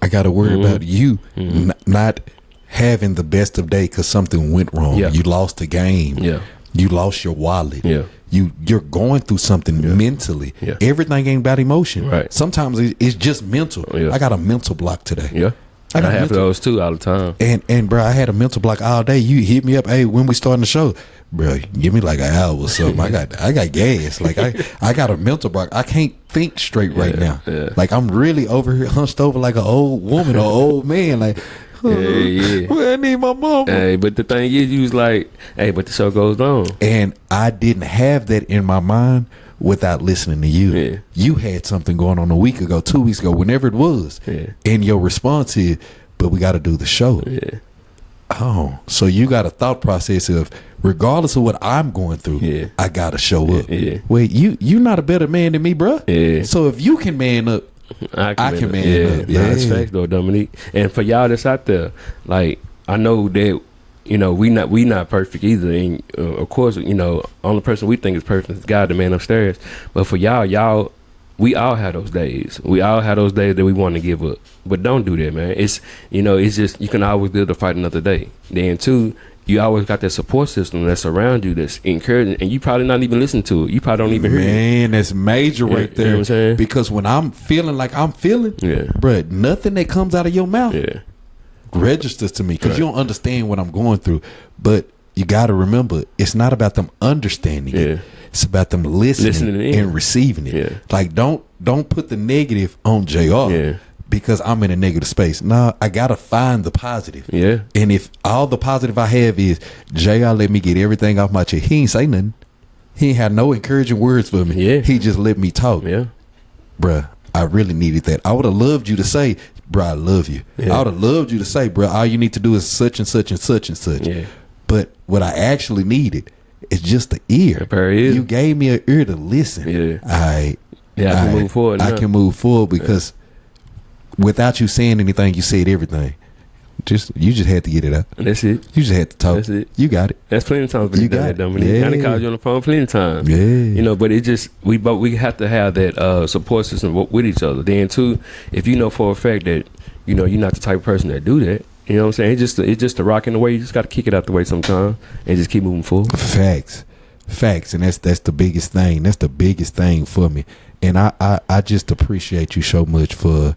I got to worry about you not having the best of day because something went wrong. Yeah. You lost a game. Yeah. You lost your wallet. Yeah. You're going through something mentally. Yeah. Everything ain't about emotion. Right. Sometimes it's just mental. Yeah. I got a mental block today. Yeah. I have those too all the time. And bro, I had a mental block all day. You hit me up, hey, when we starting the show, bro, give me like an hour or something. I got gas. Like I got a mental block. I can't think straight right now. Yeah. Like I'm really over here hunched over like an old woman or old man. Like, yeah. Well, I need my mama. Hey, but the thing is, you was like, hey, but the show goes on. And I didn't have that in my mind without listening to you. Yeah. You had something going on a week ago, 2 weeks ago, whenever it was. Yeah. And your response is, but we got to do the show. Yeah. Oh, so you got a thought process of, regardless of what I'm going through, I got to show up. Yeah. Wait, you not a better man than me, bro. Yeah. So if you can man up, I can man up. Yeah, that's facts though, Dominique. And for y'all that's out there, like, I know that, you know, we not perfect either. And of course, you know, only person we think is perfect is God, the man upstairs. But for y'all, we all have those days. We all have those days that we want to give up. But don't do that, man. It's, you know, it's just, you can always live to fight another day. Then too, you always got that support system that's around you that's encouraging, and you probably not even listen to it. You probably don't even hear it. Man, that's major right there. You know what I'm saying? Because when I'm feeling like I'm feeling, bruh, nothing that comes out of your mouth registers to me because you don't understand what I'm going through. But you got to remember, it's not about them understanding it. It's about them listening and receiving it. Yeah. Like, don't put the negative on JR. Because I'm in a negative space. No, I gotta find the positive. Yeah. And if all the positive I have is JR let me get everything off my chest, he ain't say nothing. He ain't had no encouraging words for me. Yeah. He just let me talk. Yeah. Bruh, I really needed that. I would have loved you to say, bruh, I love you. Yeah. I would have loved you to say, bruh, all you need to do is such and such and such and such. Yeah. But what I actually needed is just the ear. You gave me an ear to listen. Yeah. I can move forward. I can move forward because without you saying anything, you said everything. You just had to get it out. That's it. You just had to talk. That's it. You got it. That's plenty of times you got it, Dominique. I done called you on the phone plenty of times. Yeah. You know, but it just we have to have that support system with each other. Then too, if you know for a fact that, you know, you're not the type of person that do that, you know what I'm saying? It's just a rock in the way. You just got to kick it out the way sometime and just keep moving forward. Facts. Facts, and that's the biggest thing. That's the biggest thing for me. And I just appreciate you so much for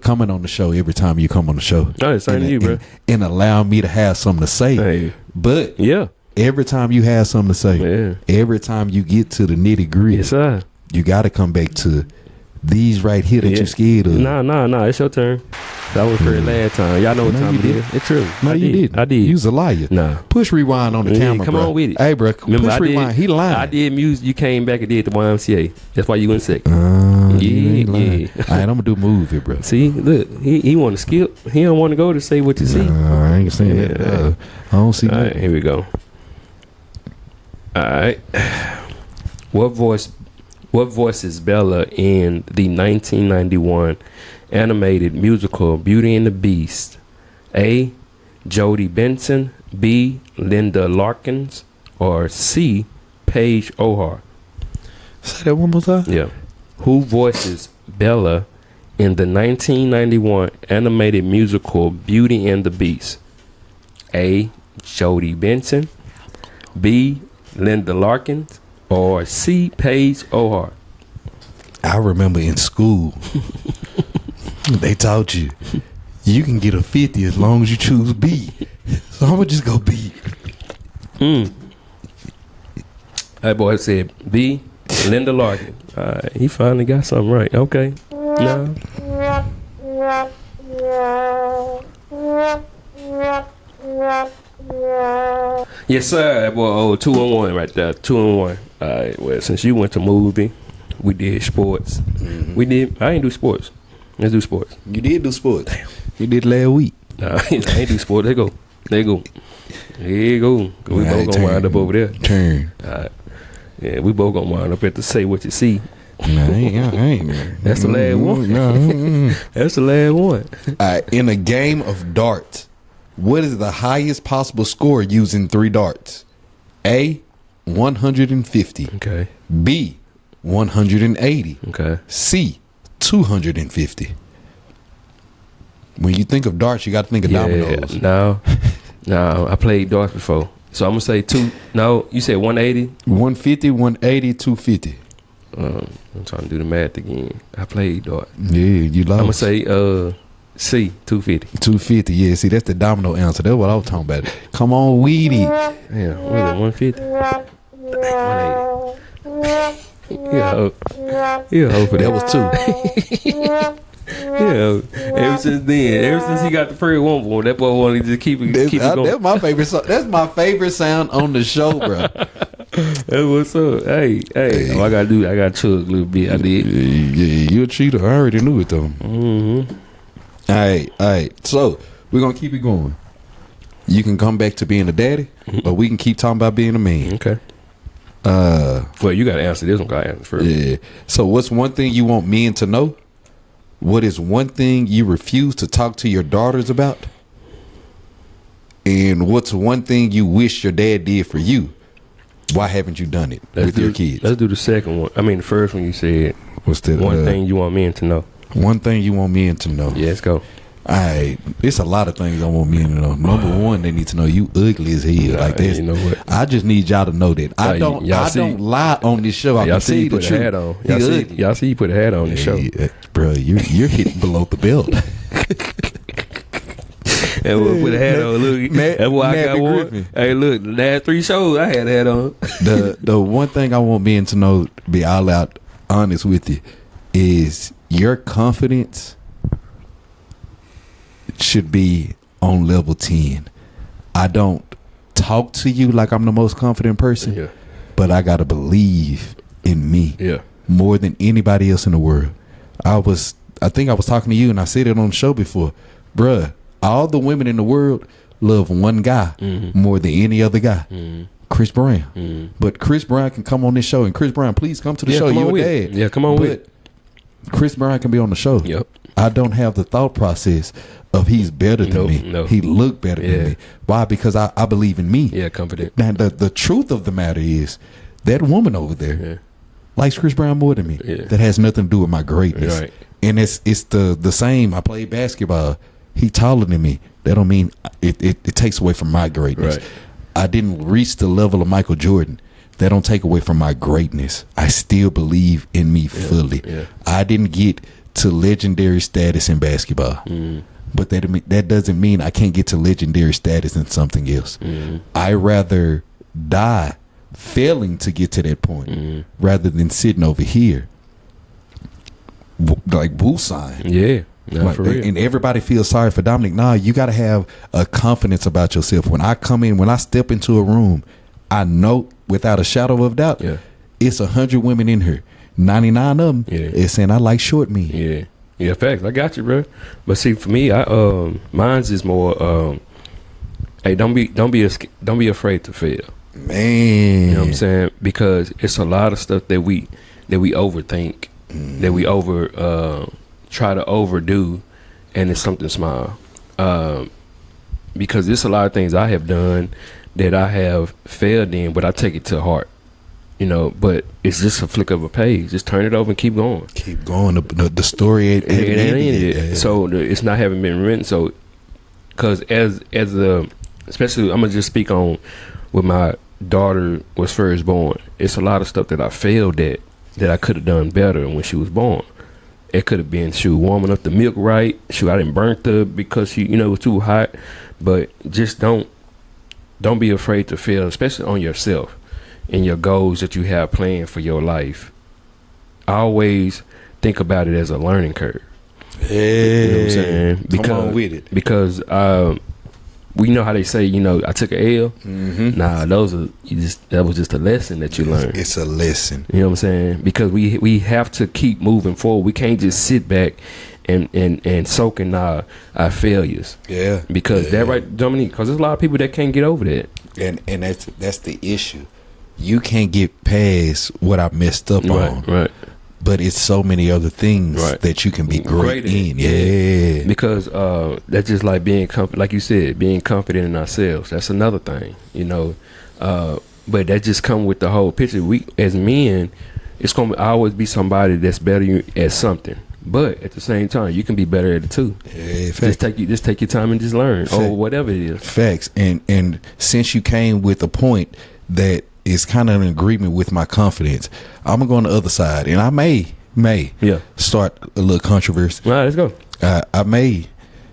coming on the show every time you come on the show. Oh, same to you, bro. And allowing me to have something to say. Hey. But yeah, every time you have something to say, every time you get to the nitty gritty, yes, sir, you got to come back to these right here that you scared of. Nah, it's your turn. That was for the last time. Y'all know what time it is. It's true. No, you didn't. I did. You was a liar. Nah. Push rewind on the camera, come bro. on with it. Hey, bro, remember, push rewind. He lying. I did music. You came back and did the YMCA. That's why you went second. Yeah. All right, I'm going to do movie, bro. See, look, he want to skip. He don't want to go to say what you see. I ain't saying that. I don't see that. All right, here we go. All right. What voices Bella in the 1991 animated musical Beauty and the Beast? A. Jodie Benson, B. Linda Larkins, or C. Paige O'Hara? Say that one more time. Yeah. Who voices Bella in the 1991 animated musical Beauty and the Beast? A. Jodie Benson, B. Linda Larkins, or C. Paige O'Hara? I remember in school, they taught you can get a 50 as long as you choose B. So I'm going to just go B. That boy said B. Linda Larkin. He finally got something right. Okay. No. Yes, sir. That boy, 2-1 right there. 2-1. All right. Well, since you went to movie, we did sports. Mm-hmm. I ain't do sports. Let's do sports. You did do sports. Damn. You did last week. Nah, I ain't do sports. There you go. We both gonna wind up over there. Turn. All right. Yeah, we both gonna wind up at the say what you see. Nah, I ain't. That's the last one. No. That's the last one. All right. In a game of darts, what is the highest possible score using 3 darts? A, 150. Okay. B, 180. Okay. C, 250. When you think of darts, you got to think of dominoes. No, I played darts before. So I'm going to say 2. No, you said 180? 150, 180, 250. I'm trying to do the math again. I played darts. Yeah, you lost. I'm going to say C, 250. 250, yeah. See, that's the domino answer. That's what I was talking about. Come on, Weedy. Yeah, what is it, 150? 180. Yeah, hopefully that was 2. Yeah, ever since he got the first one, that boy wanted to just keep it going. That's my favorite song. That's my favorite sound on the show, bro. That's what's up. Hey. Oh, I got chug a little bit. I did. Yeah, you're a cheater. I already knew it though. Mm-hmm. All right. So we're gonna keep it going. You can come back to being a daddy, or we can keep talking about being a man. Okay. Well, you gotta answer this one. Gotta answer first. Yeah. So, what's one thing you want men to know? What is one thing you refuse to talk to your daughters about? And what's one thing you wish your dad did for you? Why haven't you done it with your kids? Let's do the second one. I mean, the first one you said. What's that? One thing you want men to know. One thing you want men to know. Yeah, let's go. It's a lot of things I want men to know. Number one, they need to know you ugly as hell. Like this. You know what? I just need y'all to know that. I don't lie on this show. Y'all see you put a hat on. Y'all see you put a hat on the show. Bro, you're hitting below the belt. And we'll put a hat on. Look, that's why I got one. Hey, look, the last 3 shows I had a hat on. The one thing I want men to know, be all out honest with you, is your confidence should be on level 10. I don't talk to you like I'm the most confident person, but I gotta believe in me more than anybody else in the world. I think I was talking to you, and I said it on the show before, bruh. All the women in the world love one guy more than any other guy, Chris Brown. But Chris Brown can come on this show, and Chris Brown, please come to the show. You're dad. Yeah, come on with it. Chris Brown can be on the show. Yep. I don't have the thought process of he's better than me. No. He look better than me. Why? Because I believe in me. Yeah, confident. And the truth of the matter is that woman over there likes Chris Brown more than me. Yeah. That has nothing to do with my greatness. Right. And it's the same. I play basketball. He taller than me. That don't mean it takes away from my greatness. Right. I didn't reach the level of Michael Jordan. that don't take away from my greatness. I still believe in me fully. Yeah. I didn't get to legendary status in basketball, but that doesn't mean I can't get to legendary status in something else. I rather die failing to get to that point rather than sitting over here like Busan. Yeah. Like, for real. And everybody feels sorry for Dominic. Nah, you got to have a confidence about yourself. When I step into a room, I know without a shadow of doubt, it's 100 women in here. 99 of them is saying I like short men. Yeah, facts. I got you, bro. But see, for me, mine's is more. Hey, don't be afraid to fail, man. You know what I'm saying? Because it's a lot of stuff that we overthink, that we try to overdo, and it's something small. Because there's a lot of things I have done that I have failed in, but I take it to heart. You know, but it's just a flick of a page. Just turn it over and keep going. Keep going. The story ain't ended. So it's not having been written. So, because especially I'm gonna just speak on when my daughter was first born. It's a lot of stuff that I failed at that I could have done better when she was born. It could have been she was warming up the milk right. I didn't burn her because she, it was too hot. But just don't be afraid to fail, especially on yourself and your goals that you have planned for your life. I always think about it as a learning curve. Hey, you know what I'm saying? Come on with it. Because we know how they say, I took an L. Nah, that was just a lesson that you learned. It's a lesson. You know what I'm saying? Because we have to keep moving forward. We can't just sit back and soak in our failures. Yeah. Because that right, Dominique, because there's a lot of people that can't get over that. And that's the issue. You can't get past what I messed up on. Right. But it's so many other things that you can be great in. Yeah. Because that's just like being like you said, being confident in ourselves. That's another thing, but that just come with the whole picture. We as men, it's gonna always be somebody that's better at something. But at the same time, you can be better at it too. Yeah, just take your time and just learn or whatever it is. Facts. And since you came with a point that is kind of in agreement with my confidence, I'm gonna go on the other side, and I may start a little controversy. All right, let's go. I may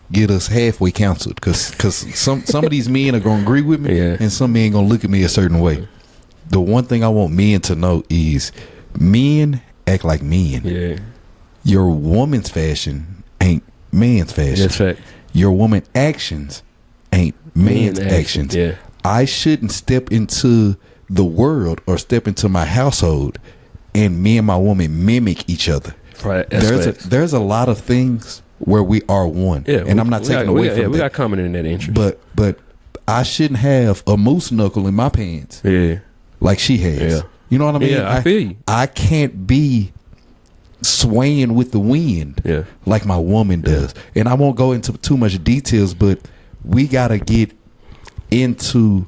get us halfway counseled because some of these men are gonna agree with me, and some men gonna look at me a certain way. The one thing I want men to know is men act like men. Yeah. Your woman's fashion ain't man's fashion. That's right. Your woman actions ain't man's actions. Yeah. I shouldn't step into the world or step into my household and me and my woman mimic each other. Right. There's a lot of things where we are one. Yeah, and I'm not taking away from that. We got common in that interest. But I shouldn't have a moose knuckle in my pants. Yeah. Like she has. Yeah. You know what I mean? Yeah, I feel you. I can't be swaying with the wind like my woman does. And I won't go into too much details, but we gotta get into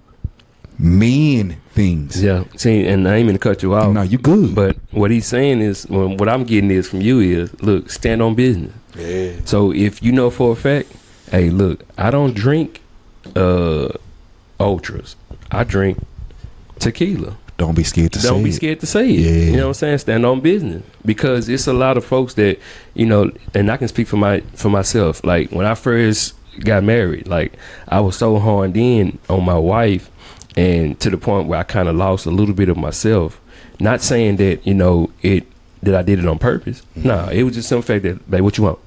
men things. Yeah. See, and I ain't mean to cut you off. No, you good. But what he's saying is, what I'm getting is from you is, look, stand on business. Yeah. So if you know for a fact, hey, look, I don't drink ultras. I drink tequila. Don't be scared to say it. Don't be scared to say it. Yeah. You know what I'm saying? Stand on business. Because it's a lot of folks that, and I can speak for myself. Like when I first got married, like I was so honed in on my wife, and to the point where I kind of lost a little bit of myself. Not saying that, that I did it on purpose. No, it was just some fact that, babe, what you want?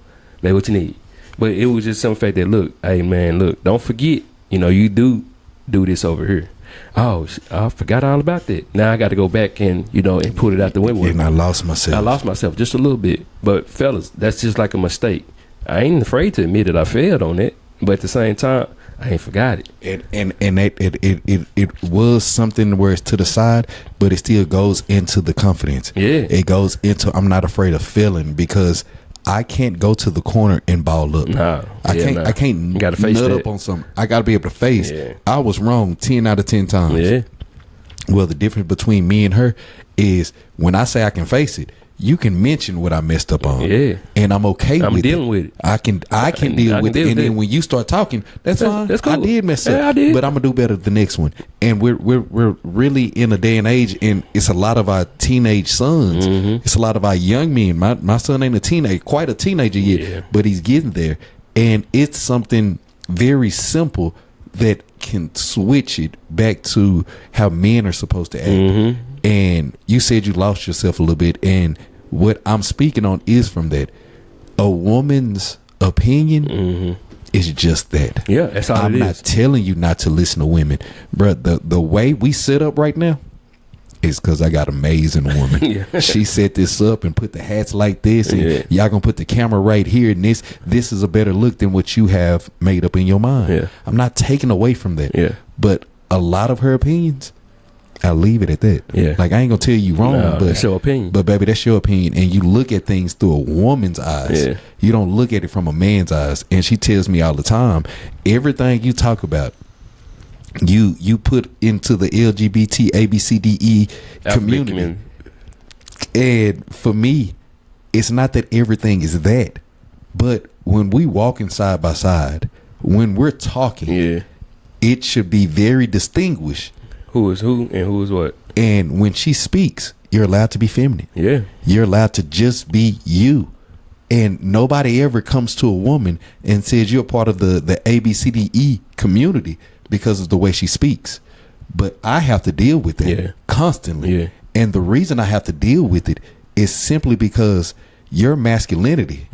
Babe, what you need? But it was just some fact that, look, hey man, look, don't forget, you do this over here. Oh, I forgot all about that. Now I got to go back and and put it out the window. And I lost myself just a little bit. But fellas, that's just like a mistake. I ain't afraid to admit that I failed on it, but at the same time, I ain't forgot it. And it was something where it's to the side, but it still goes into the confidence. Yeah, it goes into I'm not afraid of failing because I can't go to the corner and ball up. I can't gotta face nut that. up on something. I got to be able to face. Yeah. I was wrong 10 out of 10 times. Yeah. Well, the difference between me and her is when I say I can face it, you can mention what I messed up on. Yeah. And I'm okay with it. I'm dealing with it. I can deal with it. And then when you start talking, that's fine. That's cool. I did mess up. I did. But I'm gonna do better the next one. And we're really in a day and age, and it's a lot of our teenage sons. It's a lot of our young men. My son ain't quite a teenager yet, but he's getting there. And it's something very simple that can switch it back to how men are supposed to act. And you said you lost yourself a little bit, and what I'm speaking on is from that. A woman's opinion is just that. Yeah, that's all I'm not telling you not to listen to women, bro. The way we set up right now is because I got an amazing woman. She set this up and put the hats like this, and y'all gonna put the camera right here, and this is a better look than what you have made up in your mind. I'm not taking away from that. But a lot of her opinions, I'll leave it at that. Like, I ain't gonna tell you wrong, but that's your opinion. But baby, that's your opinion, and you look at things through a woman's eyes. You don't look at it from a man's eyes. And she tells me all the time, everything you talk about, you put into the LGBT ABCDE community. And for me, it's not that everything is that, but when we walking side by side, when we're talking, it should be very distinguished. Who is who and who is what? And when she speaks, you're allowed to be feminine. You're allowed to just be you. And nobody ever comes to a woman and says you're part of the ABCDE community because of the way she speaks. But I have to deal with that constantly. And the reason I have to deal with it is simply because your masculinity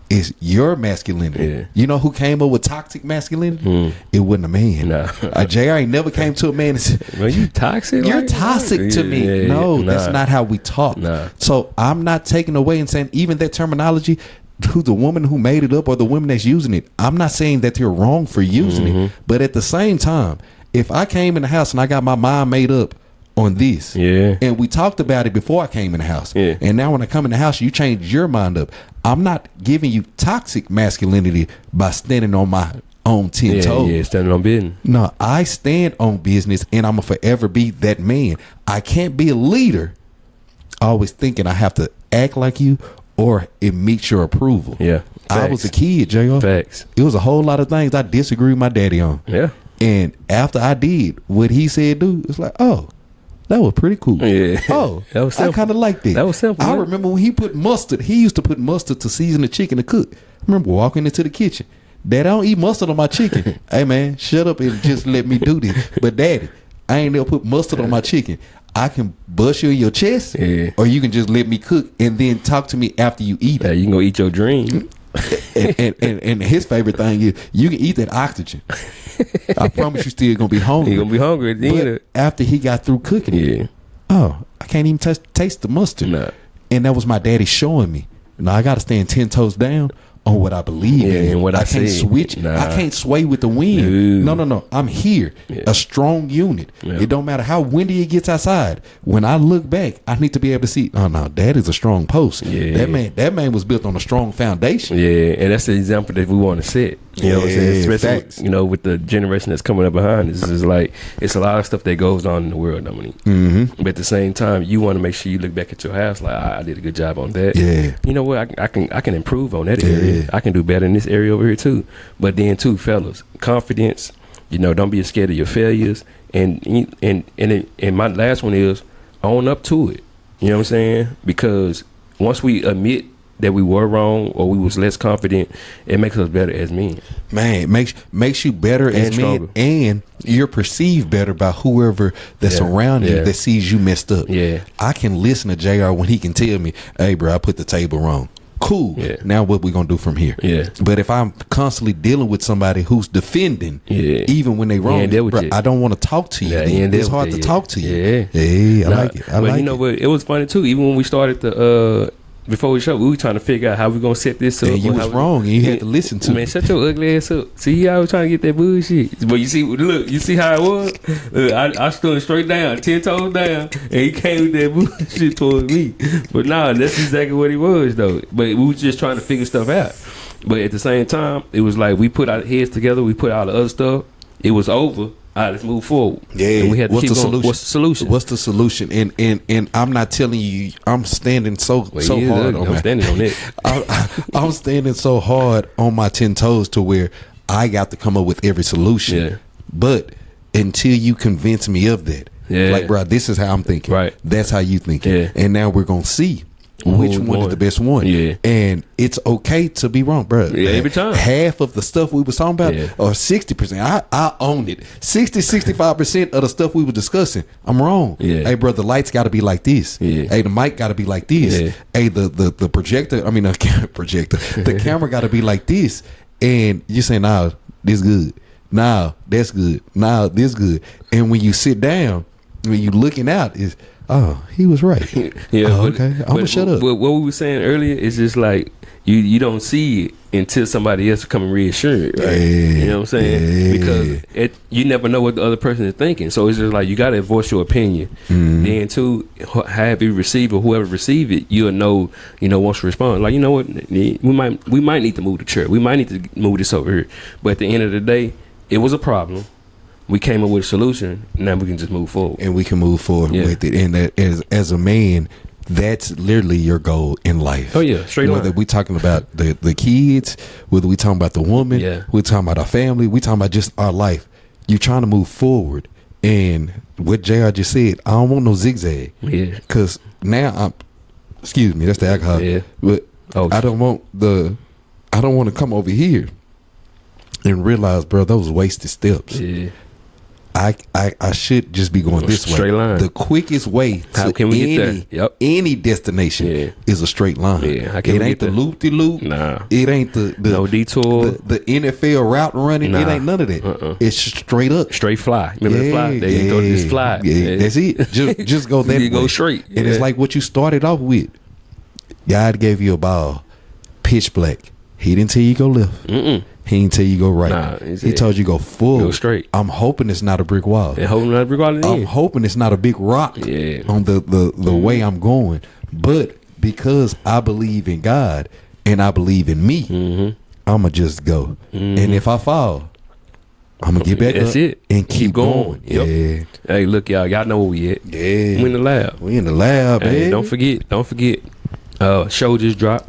is your masculinity. You know who came up with toxic masculinity? It wasn't a man. JR ain't never came to a man and said, well, you toxic? You're toxic to me. No, that's not how we talk. So I'm not taking away and saying even that terminology, who the woman who made it up or the women that's using it, I'm not saying that they're wrong for using it. But at the same time, if I came in the house and I got my mind made up on this, and we talked about it before I came in the house, and now when I come in the house, you change your mind up, I'm not giving you toxic masculinity by standing on my own 10 toes. Standing on business. No, I stand on business, and I'm gonna forever be that man. I can't be a leader always thinking I have to act like you or it meets your approval. I was a kid, JR. Facts. It was a whole lot of things I disagreed with my daddy on. And after I did what he said do, it's like, oh, that was pretty cool. Oh, that was simple. I kind of liked it. That was simple. I remember when he put mustard. He used to put mustard to season the chicken to cook. I remember walking into the kitchen. Dad, I don't eat mustard on my chicken. Hey, man, shut up and just let me do this. But Daddy, I ain't never put mustard on my chicken. I can bust you in your chest, or you can just let me cook and then talk to me after you eat it. You can go eat your dream. and his favorite thing is you can eat that oxygen. I promise you still gonna be hungry. You're gonna be hungry at the end. After he got through cooking, oh, I can't even taste the mustard. And that was my daddy showing me. Now I gotta stand 10 toes down on what I believe in and what I can't switch. I can't sway with the wind. No. I'm here, a strong unit. It don't matter how windy it gets outside. When I look back, I need to be able to see, oh no, that is a strong post. That man was built on a strong foundation. And that's the example that we want to set. You know what I'm saying? Especially, with the generation that's coming up behind us. It's like, it's a lot of stuff that goes on in the world, Dominique. But at the same time, you want to make sure you look back at your house like, I did a good job on that. You know what? I can improve on that area. I can do better in this area over here too. But then too, fellas, confidence, don't be scared of your failures. And my last one is own up to it. You know what I'm saying? Because once we admit that we were wrong or we was less confident, it makes us better as men. Man, makes you better and as stronger. Men, and you're perceived better by whoever that's around you that sees you messed up. I can listen to JR when he can tell me, hey bro, I put the table wrong. Cool. Now what we gonna do from here? But if I'm constantly dealing with somebody who's defending, even when they wrong, bro, I don't want to talk to you. It's hard to talk to you. I like it. But what? It was funny too. Even when we started before we show, we were trying to figure out how we gonna set this up. And you was wrong, and you had to listen to man. Shut your ugly ass up. See, I was trying to get that bullshit. But you see how it was. I stood straight down, 10 toes down, and he came with that bullshit towards me. But nah, that's exactly what he was though. But we was just trying to figure stuff out. But at the same time, it was like we put our heads together. We put all the other stuff. It was over. all right, let's move forward. Yeah. And we had to What's keep the going. solution? What's the solution? What's the solution? And I'm not telling you. I'm standing so hard on I'm standing on it. I'm standing so hard on my 10 toes to where I got to come up with every solution. Yeah. But until you convince me of that, like, bro, this is how I'm thinking. Right. That's how you thinking. Yeah. And now we're gonna see which one is the best one. Yeah. And it's okay to be wrong, bro. Yeah, every time. Half of the stuff we was talking about, Yeah. or 60%, I owned it. 65% of the stuff we were discussing, I'm wrong. Yeah. Hey, bro, the lights got to be like this. Yeah. Hey, the mic got to be like this. Yeah. Hey, the projector, I mean, the projector, the camera got to be like this. And you say, nah, this good. Nah, that's good. Nah, this good. And when you sit down, when you looking out, is he was right. Yeah, okay. I'm gonna shut up. But what we were saying earlier is just like you don't see it until somebody else come and reassure it, right? You know what I'm saying? Yeah. Because you never know what the other person is thinking. So it's just like you gotta voice your opinion. Then too, have you receive or whoever receive it, you'll know, once to respond. Like, you know what, we might need to move the chair. We might need to move this over here. But at the end of the day, it was a problem. We came up with a solution. Now we can just move forward. And we can move forward with it. And that as a man, that's literally your goal in life. Oh yeah, straight Whether line. we talking about the kids, whether we talking about the woman, we talking about our family, we talking about just our life. You trying to move forward. And what JR just said, I don't want no zigzag. Yeah. Because now excuse me, that's the alcohol. Yeah. But I don't want to come over here and realize, bro, those wasted steps. Yeah. I should just be going this way. Straight line. The quickest way How to can we get there? Yep. any destination is a straight line. Yeah. How It can we ain't get the there? loop-de-loop. Nah. It ain't the no detour. The NFL route running. Nah. It ain't none of that. It's straight up. Straight fly. Remember the fly? There you go. Just fly. Yeah, that's it. Just go that You way. go straight. And it's like what you started off with. God gave you a ball, pitch black. He didn't tell you go left. He didn't tell you go right. Nah, he told you go full. Go straight. I'm hoping it's not a brick wall. And hoping not a brick wall. I'm hoping it's not a big rock on the way I'm going. But because I believe in God and I believe in me, I'ma just go. And if I fall, I'm gonna get back up and keep going. Yep. Yeah. Hey, look, y'all know where we at. Yeah. We in the lab. We in the lab, Hey, man. don't forget. Show just dropped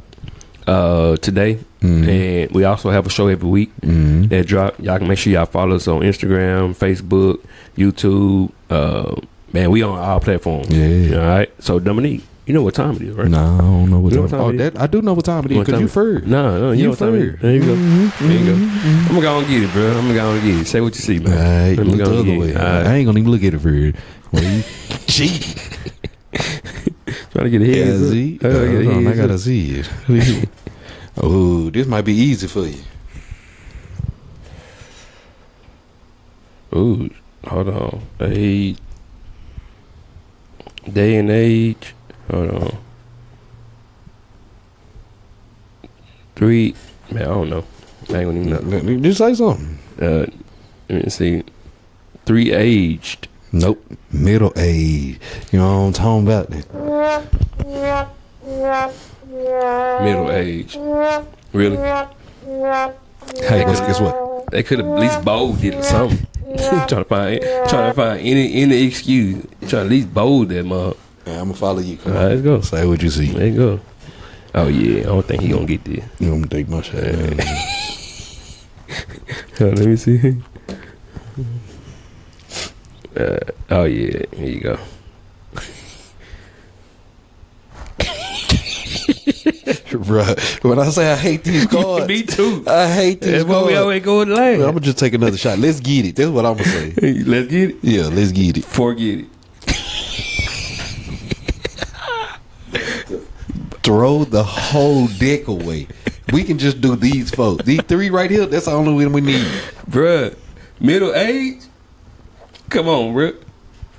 today. And we also have a show every week that drop. Y'all can make sure y'all follow us on Instagram, Facebook, YouTube. Man, we on all platforms. Yeah. All right. So Dominique, you know what time it is, right? No, I don't know what You know time. what time it is? I do know what time it is because you first. No, you know what time it is. There you go. There you go. I'm gonna go and get it, bro. I'm gonna go and get it. Say what you see, man. All right, I'm look gonna the other get way. it. All right. I ain't gonna even look at it for you. Well, you cheat. Trying to get a head. Hold on, I gotta see it. Oh, this might be easy for you. Ooh, hold on. Day and age. Hold on. 3. Man, I don't know. I ain't gonna even know. Just say something. Let me see. 3 aged. Nope. Middle age. You know what I'm talking about? Middle age. Really? Hey, guess what? They could have at least bold it or something. trying to find any excuse. Trying to at least bold that mug. Yeah, I'm gonna follow you. Come All on. right, let's go. Say what you see. There you go. Oh yeah, I don't think he gonna get this. You gonna take my shot? Let me see. Oh yeah, here you go. Bruh, when I say I hate these cards, Me too. I hate these That's why cards. we always go in the lane. I'm gonna just take another shot. Let's get it. That's what I'm gonna say. Let's get it. Yeah, let's get it. Forget it. Throw the whole deck away. We can just do these folks. These 3 right here, that's the only one we need. Bruh, middle age? Come on, bruh.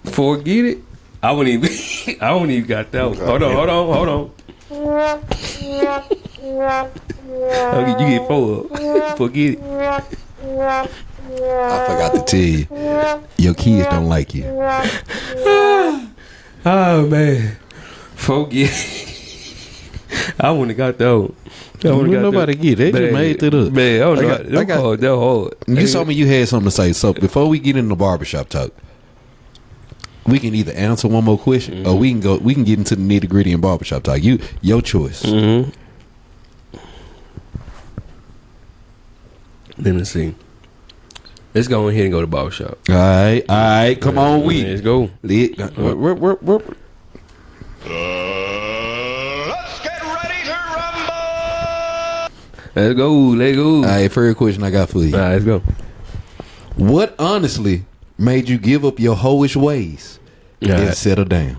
Forget it. I wouldn't even got that one. Hold on. Okay, you get 4. Forget it. I forgot to tell you, your kids don't like you. Oh man. Forget it. I wouldn't have got that one. Nobody get it. They just made it up. Man, I got that hard. You told me you had something to say. So before we get into the barbershop talk, we can either answer one more question or we can get into the nitty gritty in barbershop talk. Your choice. Mm-hmm. Let me see. Let's go ahead and go to barbershop. All right. Come on, let's go. Let's get ready to rumble. Let's go. All right, first question I got for you. All right, let's go. What honestly made you give up your hoish ways and settle down?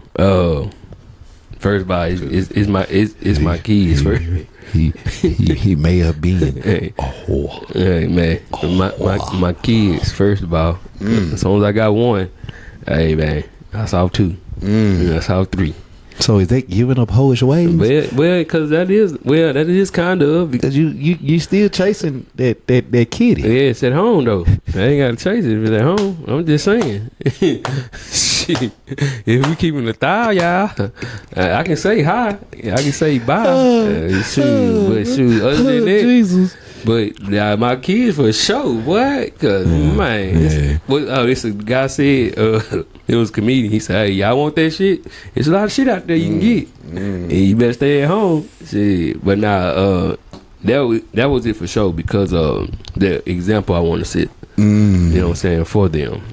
First of all, it's my kids first. He may have been a whore. Hey man, my kids. First of all, as soon as I got one, hey man, I saw two. I saw three. So is that giving up hoish ways? Well, because that is kind of because you still chasing that kitty. Yeah, it's at home though. I ain't got to chase it if it's at home. I'm just saying. Shit, if we keeping the thigh, y'all, I can say hi. I can say bye. Other than that, Jesus. But my kids for sure, what? Cause man, this guy said it was a comedian. He said, "Hey, y'all want that shit? There's a lot of shit out there you can get, and you better stay at home." Shit. But that was it for sure because the example I want to set. You know what I'm saying, for them.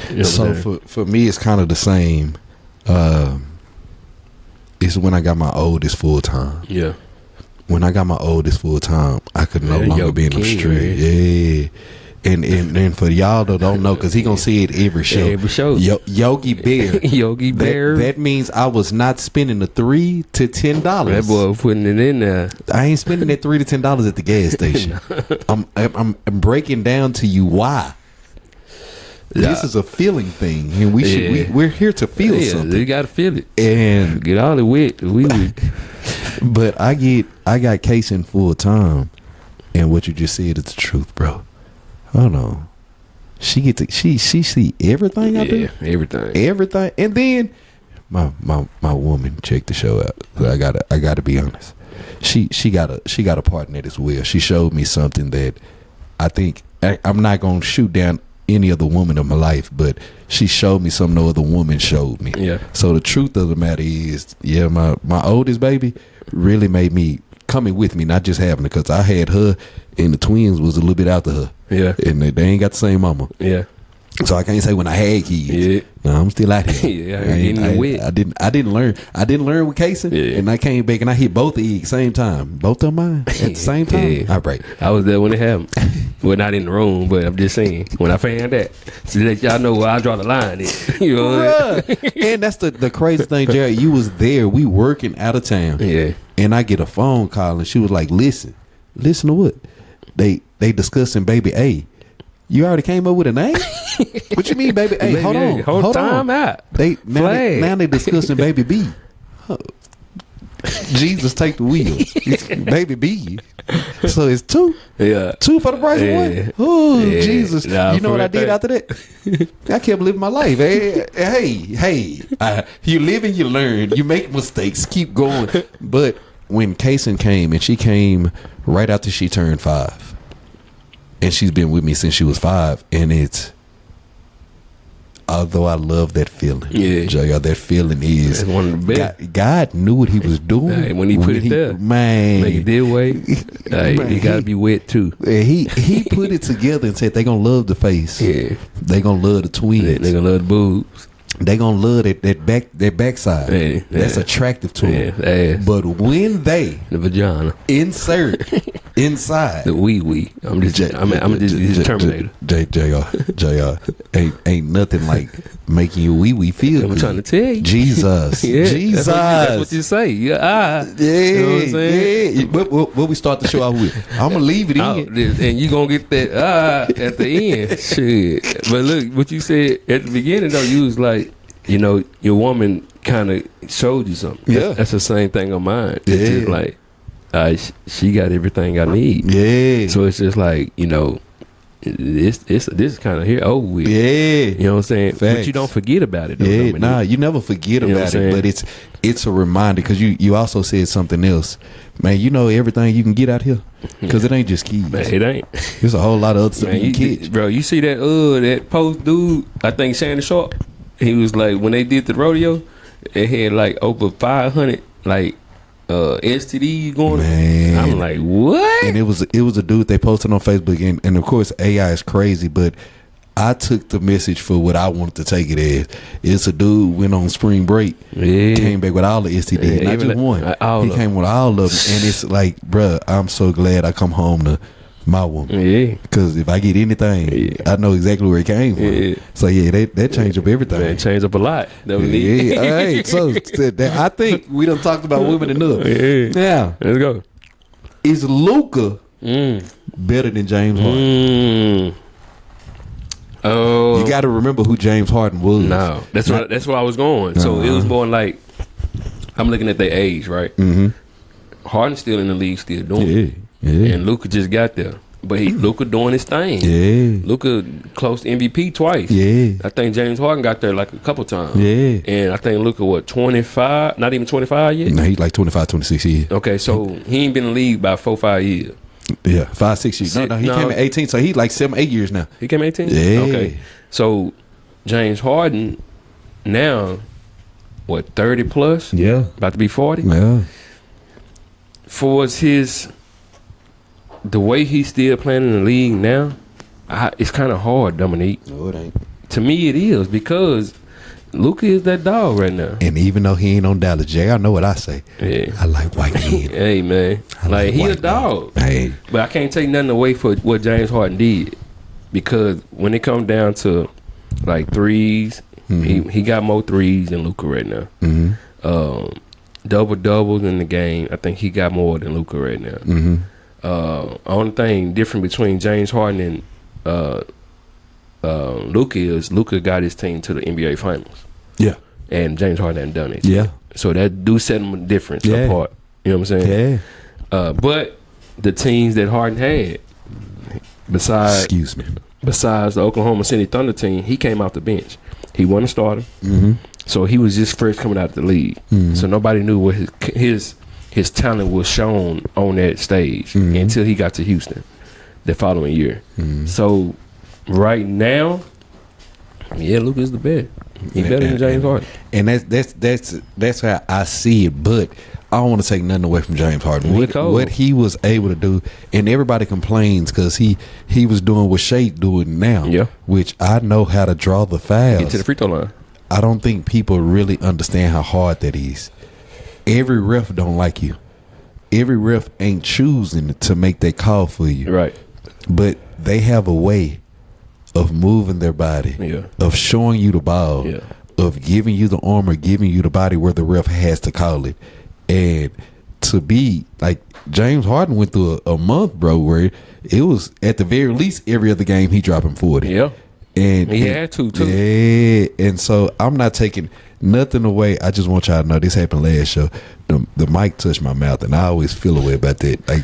You know so for me, it's kind of the same. It's when I got my oldest full time. Yeah. When I got my oldest full time, I could no longer be in the street. Yeah. And for y'all that don't know, because he gonna see it every show. Every show. Yogi Bear. Yogi Bear. That means I was not spending the $3 to $10. That boy putting it in there. I ain't spending that $3 to $10 at the gas station. I'm breaking down to you why. This is a feeling thing, and we're here to feel something. You gotta feel it and get all the wet. But I got Case in full time, and what you just said is the truth, bro. Hold on, she see everything out there, everything, and then my woman checked the show out. I gotta be honest. She got a part in it as well. She showed me something that I think I'm not gonna shoot down any other woman in my life, but she showed me something no other woman showed me. Yeah. So the truth of the matter is, my oldest baby really made me coming with me, not just having her, because I had her and the twins was a little bit after her. Yeah. And they ain't got the same mama. Yeah. So I can't say when I had kids. Yeah. No, I'm still out here. I didn't learn. I didn't learn with Casey, and I came back and I hit both of the same time. Both of mine at the same time. Yeah. All right. I was there when it happened. Well, not in the room, but I'm just saying when I found that, to let y'all know where I draw the line. You know, and that's the crazy thing, Jerry. You was there. We working out of town. Yeah. And I get a phone call, and she was like, "Listen to what? They discussing baby A. You already came up with a name? What you mean, baby? Hey, hold on. Hold time out. Now they discussing baby B. Jesus, take the wheel. Baby B. So it's two. Yeah. Two for the price of one. Oh, Jesus. Nah, you know what I did after that? I kept living my life. Hey. You live and you learn. You make mistakes. Keep going. But when Kaysen came, and she came right after she turned 5. And she's been with me since she was 5. And it's, although I love that feeling, that feeling is one of the best. God knew what he was doing. Hey, when he put it there, man, make it their way. It gotta be wet too. He put it together and said they gonna love the face. Yeah, they gonna love the twins. They gonna love the boobs. They gonna love that backside. That's attractive to them. But when they the vagina insert inside the wee, I'm just Terminator. JR ain't nothing like making your wee feel. I'm good. trying to tell you, Jesus, Jesus. That's what you say. You know what I'm saying? Yeah. What we start the show out with? I'm gonna leave it in, and you gonna get that at the end. Shit. But look, what you said at the beginning though, you was like, you know, your woman kind of showed you something. Yeah, that's the same thing on mine. Yeah. It's just like, she got everything I need. Yeah. So it's just like, you know, this is kind of here over with. Yeah, you know what I'm saying. Facts. But you don't forget about it. Though, yeah, nah, you never forget about it. But it's a reminder because you also said something else, man. You know everything you can get out here because it ain't just keys. Man, it ain't. There's a whole lot of other stuff you can catch, bro. You see that post dude? I think Shannon Sharp. He was like when they did the rodeo, it had like over 500 like. STD going. Man. I'm like, what? And it was a dude they posted on Facebook, and of course AI is crazy, but I took the message for what I wanted to take it as. It's a dude went on spring break, came back with all the STD, not just one. He came with all of them, and it's like, bruh, I'm so glad I come home to my woman. Yeah. Because if I get anything, I know exactly where it came from. Yeah. So that changed up everything. Man, changed up a lot. All right. So I think we done talked about women enough. Yeah. Now, let's go. Is Luka better than James Harden? Oh, you got to remember who James Harden was. No, that's where I was going. So it was more like I'm looking at their age, right? Mm-hmm. Harden's still in the league, still doing it. Yeah. And Luka just got there. But Luka doing his thing. Yeah. Luka close to MVP twice. Yeah. I think James Harden got there like a couple times. Yeah. And I think Luka, 25? Not even 25 yet? No, he's like 25, 26 years. Okay, so he ain't been in the league about 4-5 years. Yeah, 5-6 years. No, he came at 18, so he's like 7-8 years now. He came at 18? Yeah. Okay. So James Harden now, 30 plus? Yeah. About to be 40? Yeah. For the way he's still playing in the league now, it's kind of hard, Dominique. No, it ain't. To me, it is because Luka is that dog right now. And even though he ain't on Dallas, Jay, I know what I say. Yeah. I like white men. Hey, man. Like he a dog. Hey. But I can't take nothing away for what James Harden did because when it comes down to like threes, he got more threes than Luka right now. Mm-hmm. Double-doubles in the game, I think he got more than Luka right now. Mm-hmm. Only thing different between James Harden and Luka is Luka got his team to the NBA Finals. Yeah. And James Harden hadn't done it. Yeah. So that do set them a difference apart. You know what I'm saying? Yeah. But the teams that Harden had, besides the Oklahoma City Thunder team, he came off the bench. He wasn't a starter. Mm-hmm. So he was just first coming out of the league. Mm-hmm. So nobody knew what his talent was shown on that stage until he got to Houston the following year. Mm-hmm. So right now, Luka is the best. He's better than James Harden. And that's how I see it. But I don't want to take nothing away from James Harden. What he was able to do, and everybody complains because he was doing what Shea doing now. Yeah. Which I know how to draw the fouls. Get to the free throw line. I don't think people really understand how hard that is. Every ref don't like you. Every ref ain't choosing to make that call for you. Right. But they have a way of moving their body, of showing you the ball, of giving you the arm or giving you the body where the ref has to call it. And to be like James Harden went through a month, bro, where it was at the very least every other game he dropping 40. Yeah. And he had to too. Yeah. And so I'm not taking nothing away. I just want y'all to know this happened last show. The mic touched my mouth, and I always feel a way about that. Like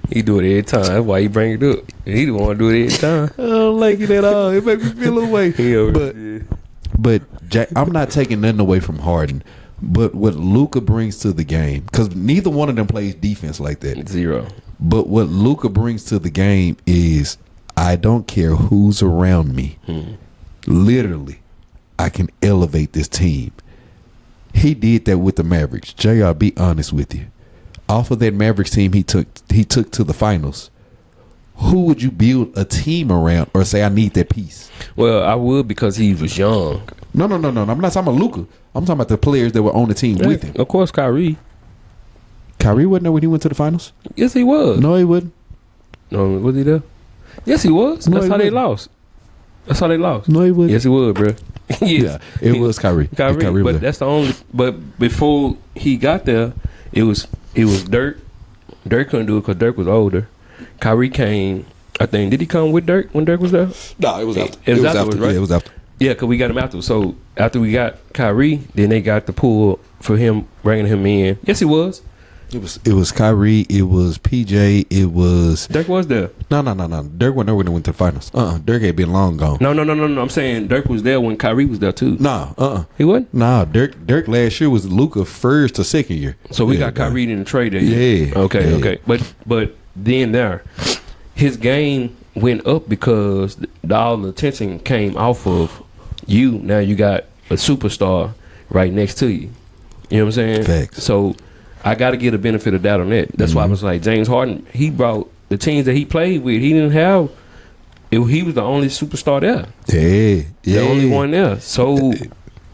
he do it every time. That's why he bring it up. He don't want to do it every time. I don't like it at all. It makes me feel a way. But I'm not taking nothing away from Harden. But what Luka brings to the game, because neither one of them plays defense like that. Zero. But what Luka brings to the game is, I don't care who's around me. Literally, I can elevate this team. He did that with the Mavericks. JR, be honest with you. Off of that Mavericks team he took to the finals, who would you build a team around or say, I need that piece? Well, I would because he was young. No. I'm not talking about Luka. I'm talking about the players that were on the team with him. Of course, Kyrie. Kyrie wasn't there when he went to the finals? Yes, he was. No, he wasn't. No, was he there? Yes, he was. That's how they lost. No, he wasn't. Yes, he was, bro. Yes. Yeah, it was Kyrie. Kyrie but that's the only. But before he got there, it was Dirk. Dirk couldn't do it because Dirk was older. Kyrie came. I think, did he come with Dirk when Dirk was there? No, it was after. It was afterwards, right? Yeah, it was after. Yeah, because we got him after. So after we got Kyrie, then they got the pull for him, bringing him in. Yes, he was. It was Kyrie. It was PJ. It was Dirk was there. No. Dirk went there when they went to the finals. Dirk had been long gone. No. I'm saying Dirk was there when Kyrie was there too. No. He wasn't. No. Dirk last year was Luka first to second year. So we got Kyrie in the trade that year. Yeah. Okay. But then his game went up because all the attention came off of you. Now you got a superstar right next to you. You know what I'm saying? Facts. So I got to get a benefit of doubt on that. That's why I was like, James Harden, he brought the teams that he played with. He didn't have. He was the only superstar there. Yeah. The only one there. So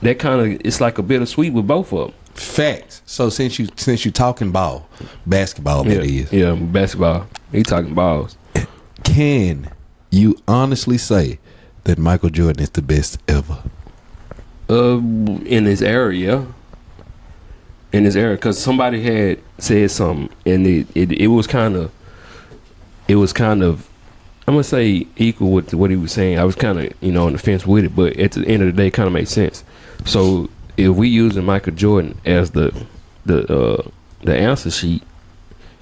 that kind of, it's like a bittersweet with both of them. Facts. So since you talking basketball, that is. Yeah, basketball. He talking balls. Can you honestly say that Michael Jordan is the best ever? In his era, yeah. In his era, because somebody had said something, and it was kind of, I'm gonna say equal with what he was saying. I was kind of on the fence with it, but at the end of the day, it kind of made sense. So if we using Michael Jordan as the answer sheet,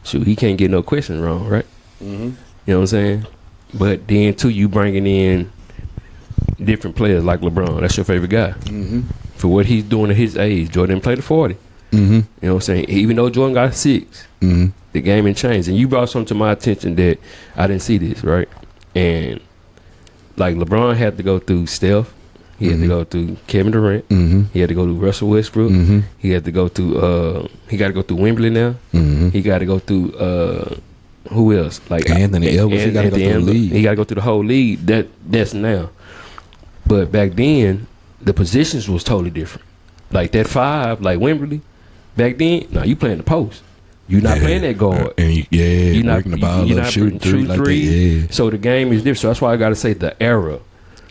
shoot, he can't get no question wrong, right? Mm-hmm. You know what I'm saying? But then too, you bringing in different players like LeBron. That's your favorite guy. Mm-hmm. For what he's doing at his age, Jordan played the 40. Mm-hmm. You know what I'm saying? Even though Jordan got 6, the game ain't changed. And you brought something to my attention that I didn't see this, right? And like LeBron had to go through Steph. He had to go through Kevin Durant. He had to go through Russell Westbrook. He had to go through he got to go through Wembley now. He got to go through who else? Like Anthony Edwards. He got to go through the league. He got to go through the whole league. That's now. But back then, the positions was totally different. Like that 5, like Wembley, back then, now you playing the post. You're not playing that guard. And you're not breaking the ball up, shooting three like that. Yeah. So the game is different. So that's why I got to say the era.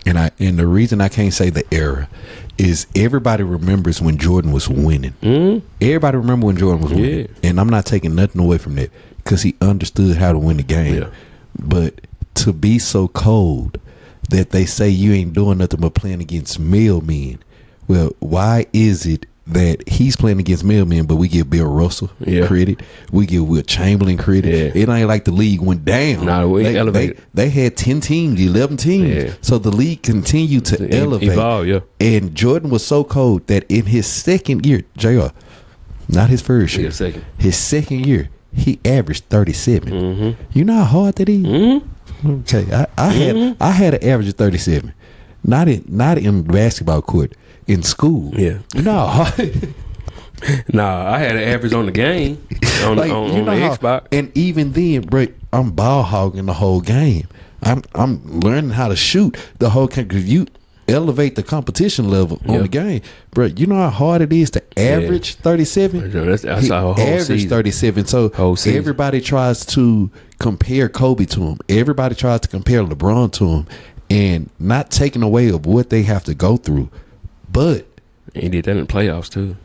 And the reason I can't say the era is everybody remembers when Jordan was winning. Everybody remember when Jordan was winning. And I'm not taking nothing away from that because he understood how to win the game. Yeah. But to be so cold that they say you ain't doing nothing but playing against male men. Well, why is it that he's playing against male men, but we give Bill Russell credit, we give Will Chamberlain credit? It ain't like the league went down. They had 10 teams, 11 teams. So the league continued to elevate. Evolve, and Jordan was so cold that in his second year, JR, not his first year, his second year, he averaged 37. You know how hard that is? Okay, I had an average of 37. Not in basketball court, in school. Yeah. No. Nah, I had an average on the game on the Xbox. And even then, bro, I'm ball hogging the whole game. I'm learning how to shoot the whole game because you elevate the competition level on the game, bro. You know how hard it is to average 37. That's a whole average season. 37. So everybody tries to compare Kobe to him. Everybody tries to compare LeBron to him, and not taking away of what they have to go through. But he did that in the playoffs too.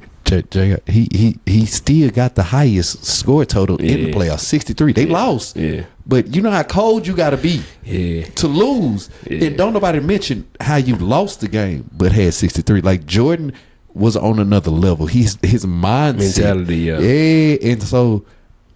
He still got the highest score total in the playoffs, 63. They lost. Yeah. But you know how cold you got to be to lose. And don't nobody mention how you lost the game but had 63. Like Jordan was on another level. His mindset. Mentality, Yeah. And so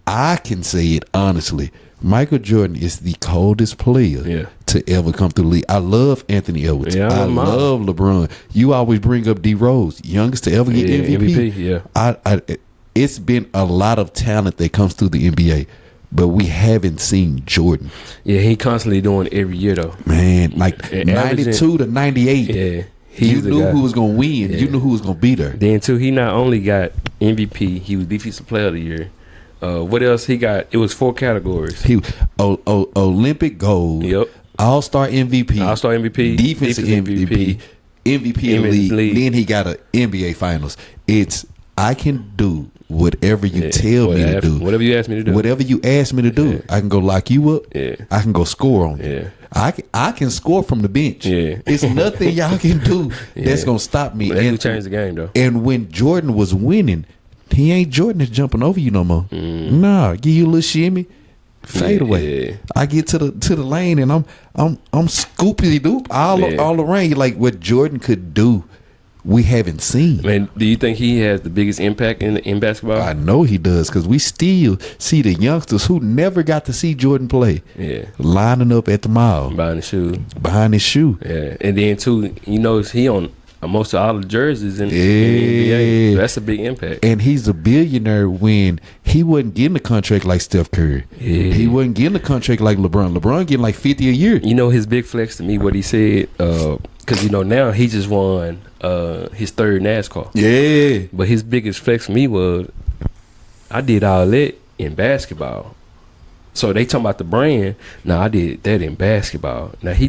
I can say it honestly. Michael Jordan is the coldest player to ever come through the league. I love Anthony Edwards. I love LeBron. You always bring up D Rose, youngest to ever get MVP. It's been a lot of talent that comes through the NBA, but we haven't seen Jordan. Yeah, he constantly doing it every year though. Man, like 92 to 98. Yeah. You knew who was going to win. Yeah. You knew who was going to beat her. Then too, he not only got MVP, he was Defensive Player of the Year. What else he got? It was 4 categories. He Olympic gold. Yep. All-Star MVP. Defensive MVP. MVP of the league. Then he got an NBA Finals. It's I can do whatever you tell me to do. Whatever you ask me to do. Whatever you ask me to do. I can go lock you up. I can go score on you. I can score from the bench. It's nothing y'all can do that's gonna stop me. But that changed the game though. And when Jordan was winning, he ain't Jordan that's jumping over you no more. Nah, give you a little shimmy, fade away. I get to the lane and I'm scoopy doop all around you. Like what Jordan could do we haven't seen. Man, do you think he has the biggest impact in basketball? I know he does, because we still see the youngsters who never got to see Jordan play. Yeah, lining up at the mall behind his shoe. Yeah, and then too, he on most of all the jerseys in the NBA. So that's a big impact. And he's a billionaire when he wasn't getting a contract like Steph Curry. Yeah. He wasn't getting a contract like LeBron. LeBron getting like 50 a year. His big flex to me, what he said, because now he just won his third NASCAR. Yeah. But his biggest flex for me was, I did all that in basketball. So they talking about the brand. Now I did that in basketball. Now he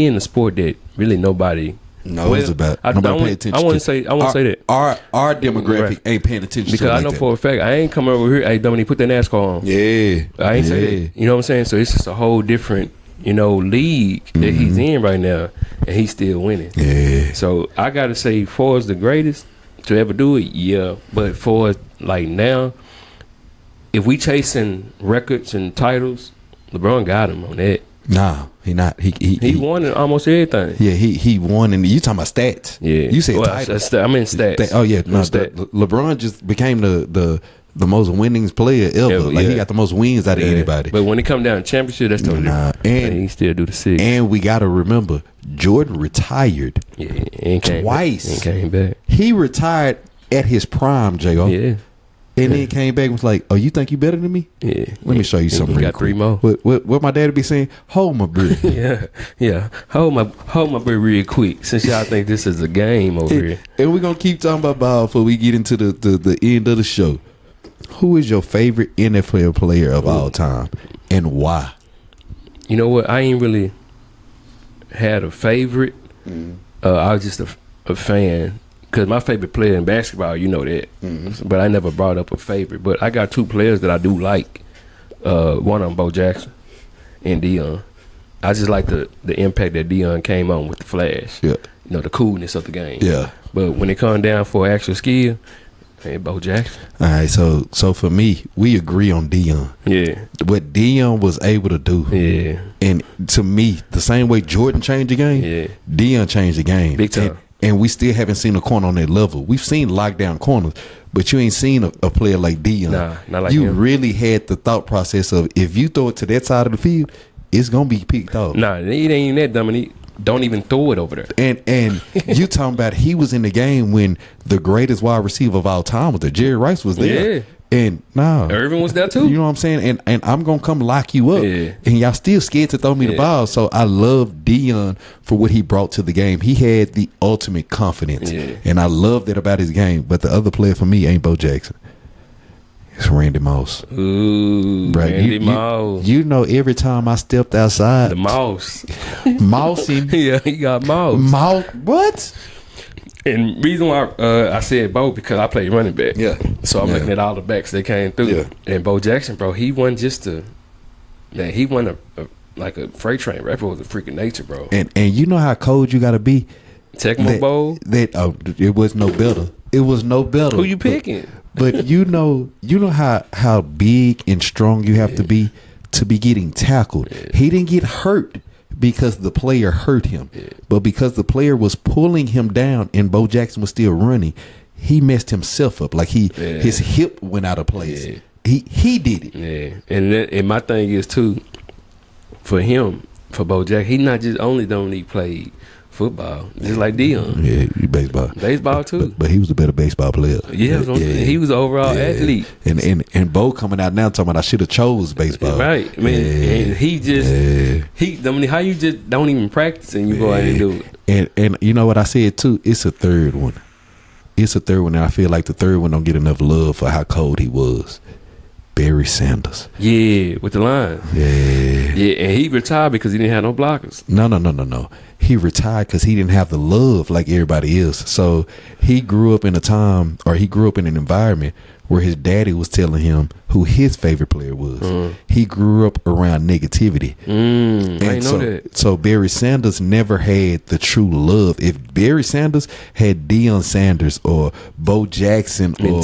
in the sport that really nobody knows about. Nobody pay attention. I want to say that our demographic ain't paying attention because to it. I know for a fact I ain't coming over here. Hey, Dominique, put that NASCAR on. Yeah, I ain't say that. You know what I'm saying? So it's just a whole different league that he's in right now, and he's still winning. Yeah. So I gotta say, for as the greatest to ever do it, yeah. But for like now, if we chasing records and titles, LeBron got him on that. Nah, he not. He won in almost everything. Yeah, he won. And you talking about stats? Yeah, you said titles. I mean stats. Oh yeah, no. LeBron just became the most winnings player ever. He got the most wins out of anybody. But when it come down to championship, that's totally different. And he still do the 6. And we got to remember, Jordan retired twice. And came back. He retired at his prime, J.O. Yeah. And then came back and was like, "Oh, you think you better than me? Yeah. Let me show you something." Got 3 more. What my daddy be saying? Hold my beer. yeah. Hold my beer real quick, since y'all think this is a game over here. And we're gonna keep talking about ball before we get into the end of the show. Who is your favorite NFL player of all time, and why? You know what? I ain't really had a favorite. I was just a fan. Because my favorite player in basketball, you know that. But I never brought up a favorite. But I got 2 players that I do like. One of them, Bo Jackson and Deion. I just like the impact that Deion came on with the flash. Yeah. The coolness of the game. Yeah. But when it comes down for actual skill, Bo Jackson. All right, so for me, we agree on Deion. Yeah. What Deion was able to do. Yeah. And to me, the same way Jordan changed the game, Deion changed the game. Big time. And we still haven't seen a corner on that level. We've seen lockdown corners, but you ain't seen a player like Deion. Nah, not like you him. really had the thought process of, if you throw it to that side of the field, it's gonna be picked off. Nah, it ain't that, Dominique. Don't even throw it over there. And you talking about he was in the game when the greatest wide receiver of all time was there. Jerry Rice was there. Yeah. And Irvin was there too. You know what I'm saying? And I'm gonna come lock you up. Yeah. And y'all still scared to throw me the ball. So I love Deion for what he brought to the game. He had the ultimate confidence. Yeah. And I love that about his game. But the other player for me ain't Bo Jackson. It's Randy Moss. Ooh, right. Randy Moss. You know, every time I stepped outside, the Moss. Mossing. Yeah, he got Moss. Moss. What? And reason why I said Bo, because I played running back. Yeah. So I'm looking at all the backs that came through. Yeah. And Bo Jackson, bro, he wasn't just he wasn't a freight train rapper. Was a freaking nature, bro. And you know how cold you got to be. Tecmo Bowl. It was no better. It was no better. Who you picking? But you know how big and strong you have to be getting tackled. Yeah. He didn't get hurt because the player hurt him, but because the player was pulling him down and Bo Jackson was still running, he messed himself up. Like his hip went out of place. Yeah. He did it. Yeah, and my thing is too, for him, for Bo Jackson, he not just only played football, just like Deion. Yeah, baseball too. But he was a better baseball player. Yeah, he was an overall athlete. And Bo coming out now talking about I should have chose baseball. Right, man. And he just I mean, how you just don't even practice and you go out and do it. And you know what I said too? It's a third one. And I feel like the third one don't get enough love for how cold he was. Barry Sanders. Yeah, with the line. Yeah, and he retired because he didn't have no blockers. No. He retired because he didn't have the love like everybody else. So he grew up in an environment where his daddy was telling him who his favorite player was. He grew up around negativity. I know that. So Barry Sanders never had the true love. If Barry Sanders had Deion Sanders or Bo Jackson or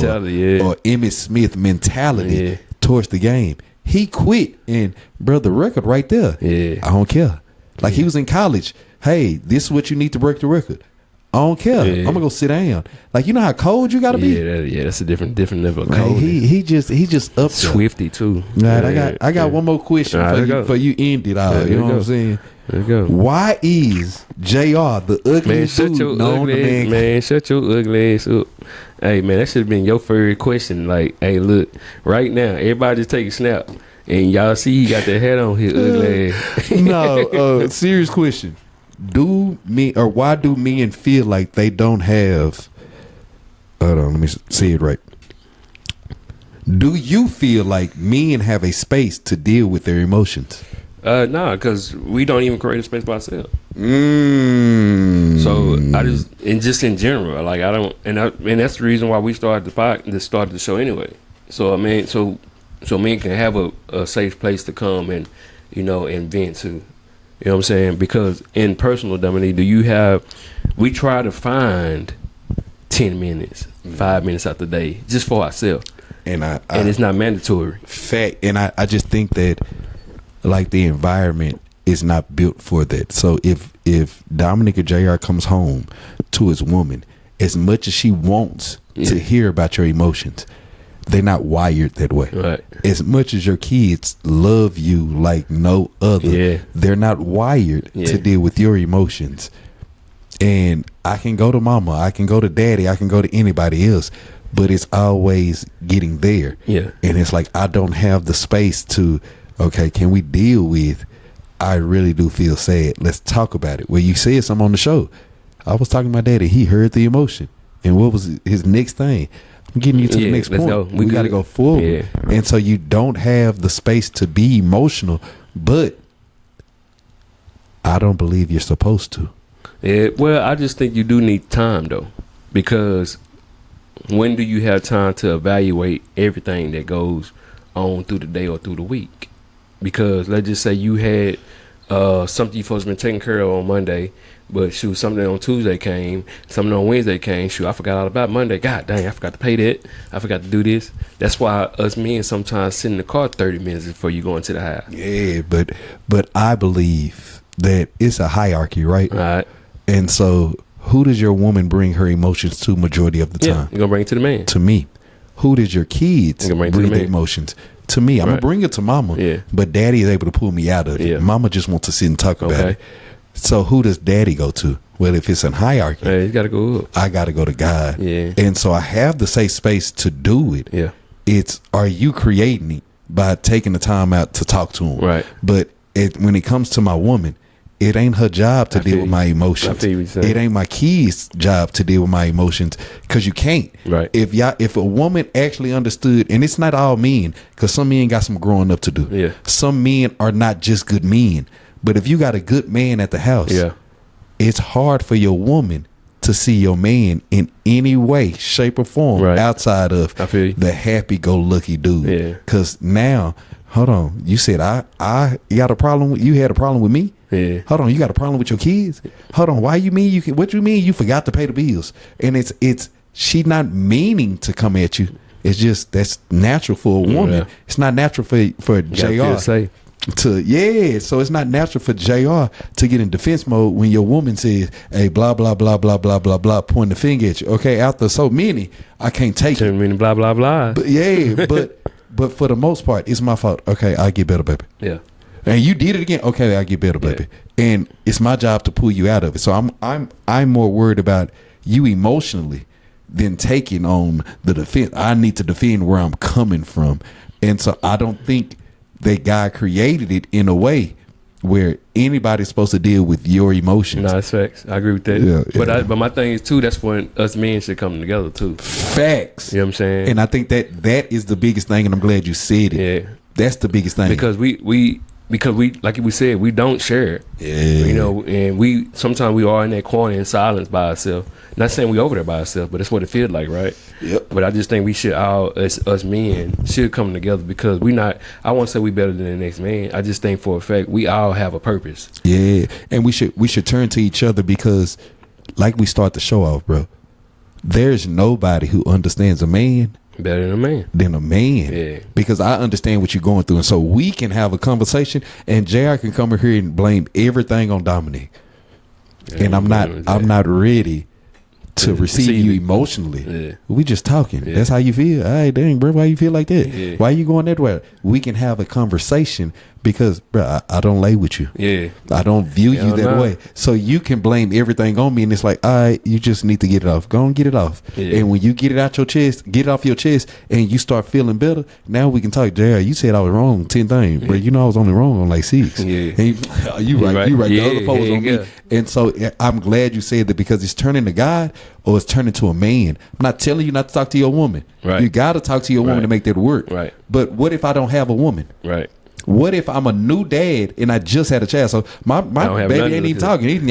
Emmitt Smith mentality towards the game, he quit. And bro, the record right there. Yeah. I don't care. Like he was in college. Hey, this is what you need to break the record. I don't care. I'm gonna go sit down. Like, you know how cold you gotta be. Yeah, that's a different level of cold. He just up there. Swifty too. All right, I got one more question for you end it out. You know what I'm saying? There you go. Why is JR the ugliest dude known to man? Man, shut your ugly ass up. Hey man, that should have been your first question. Like, hey, look, right now, everybody just take a snap. And y'all see he got that hat on his ugly ass. No, serious question. Why do men feel like they don't have, hold on, let me say it right. Do you feel like men have a space to deal with their emotions? Nah, because we don't even create a space by ourselves. So just in general, like I don't, and that's the reason why we started the show anyway. So I mean, so men can have a safe place to come and, you know, and vent to. You know what I'm saying? Because in personal, Dominique, we try to find 10 minutes, 5 minutes out the day just for ourselves. And it's not mandatory. Fact. And I just think that, like, the environment is not built for that. So if Dominic or JR comes home to his woman, as much as she wants to hear about your emotions, they're not wired that way. Right. As much as your kids love you like no other, they're not wired to deal with your emotions. And I can go to mama, I can go to daddy, I can go to anybody else, but it's always getting there. Yeah. And it's like, I don't have the space to, okay, can we deal with, I really do feel sad. Let's talk about it. Well, you said something on the show. I was talking to my daddy. He heard the emotion. And what was his next thing? I'm getting you to the next point. Go. We got to go forward. Yeah. And so you don't have the space to be emotional, but I don't believe you're supposed to. Yeah, well, I just think you do need time, though, because when do you have time to evaluate everything that goes on through the day or through the week? Because let's just say you had something you're supposed to be taking care of on Monday, but shoot, something on Tuesday came, something on Wednesday came. Shoot, I forgot all about Monday. God dang, I forgot to pay that. I forgot to do this. That's why us men sometimes sit in the car 30 minutes before you go into the house. Yeah, but I believe that it's a hierarchy, right? All right. And so who does your woman bring her emotions to majority of the time? You're going to bring it to the man. To me. Who does your kids bring their emotions? To me. I'm going to bring it to mama, but daddy is able to pull me out of it. Yeah. Mama just wants to sit and talk about it. So who does daddy go to? Well, if it's in hierarchy, you got to go up. I got to go to God. Yeah. And so I have the safe space to do it. Yeah. It's, are you creating it by taking the time out to talk to him? Right. But when it comes to my woman, it ain't her job to deal with my emotions. I feel what you're saying. It ain't my kids' job to deal with my emotions, because you can't. Right. If a woman actually understood, and it's not all men, because some men got some growing up to do. Yeah. Some men are not just good men, but if you got a good man at the house, it's hard for your woman to see your man in any way, shape, or form outside of the happy-go-lucky dude. Yeah. Because now, hold on, you said I got a problem with you. Had a problem with me. Yeah. Hold on, you got a problem with your kids? Hold on, why you mean you? What you mean you forgot to pay the bills? And it's she not meaning to come at you. It's just that's natural for a woman. Yeah. It's not natural for JR so it's not natural for JR to get in defense mode when your woman says, hey, blah blah blah blah blah blah blah, pointing the finger at you. Okay, after so many, I can't take it. Many blah blah blah. But but for the most part, it's my fault. Okay, I get better, baby. Yeah. And you did it again. Okay, I get better, baby. And it's my job to pull you out of it. So I'm more worried about you emotionally than taking on the defense. I need to defend where I'm coming from. And so I don't think that God created it in a way where anybody's supposed to deal with your emotions. No, that's facts. I agree with that. Yeah. But my thing is too, that's when us men should come together too. Facts. You know what I'm saying? And I think that is the biggest thing, and I'm glad you said it. Yeah. That's the biggest thing. Because we like we said, we don't share it. Yeah. You know, and sometimes we are in that corner in silence by ourselves. Not saying we over there by ourselves, but that's what it feels like, right? Yep. But I just think we should us men should come together, because I won't say we better than the next man. I just think for a fact we all have a purpose. Yeah. And we should turn to each other, because like we start the show off, bro, there's nobody who understands a man better than a man. Yeah. Because I understand what you're going through. And so we can have a conversation, and JR can come here and blame everything on Dominic. Yeah, and I'm not ready to receive you emotionally. Yeah. We just talking. Yeah. That's how you feel. All right, dang, bro, why you feel like that? Yeah. Why you going that way? We can have a conversation because, bro, I don't lay with you. Yeah. I don't view you that way. So you can blame everything on me, and it's like, all right, you just need to get it off. Go and get it off. Yeah. And when you get it out your chest, get it off your chest, and you start feeling better, now we can talk. JR, you said I was wrong 10 things, bro. You know I was only wrong on like 6. Yeah. And you right. Yeah, the other folks on me. And so I'm glad you said that, because it's turning to God or it's turning to a man. I'm not telling you not to talk to your woman. Right. You got to talk to your woman to make that work. Right. But what if I don't have a woman? Right. What if I'm a new dad and I just had a child? So my baby ain't even talking. It's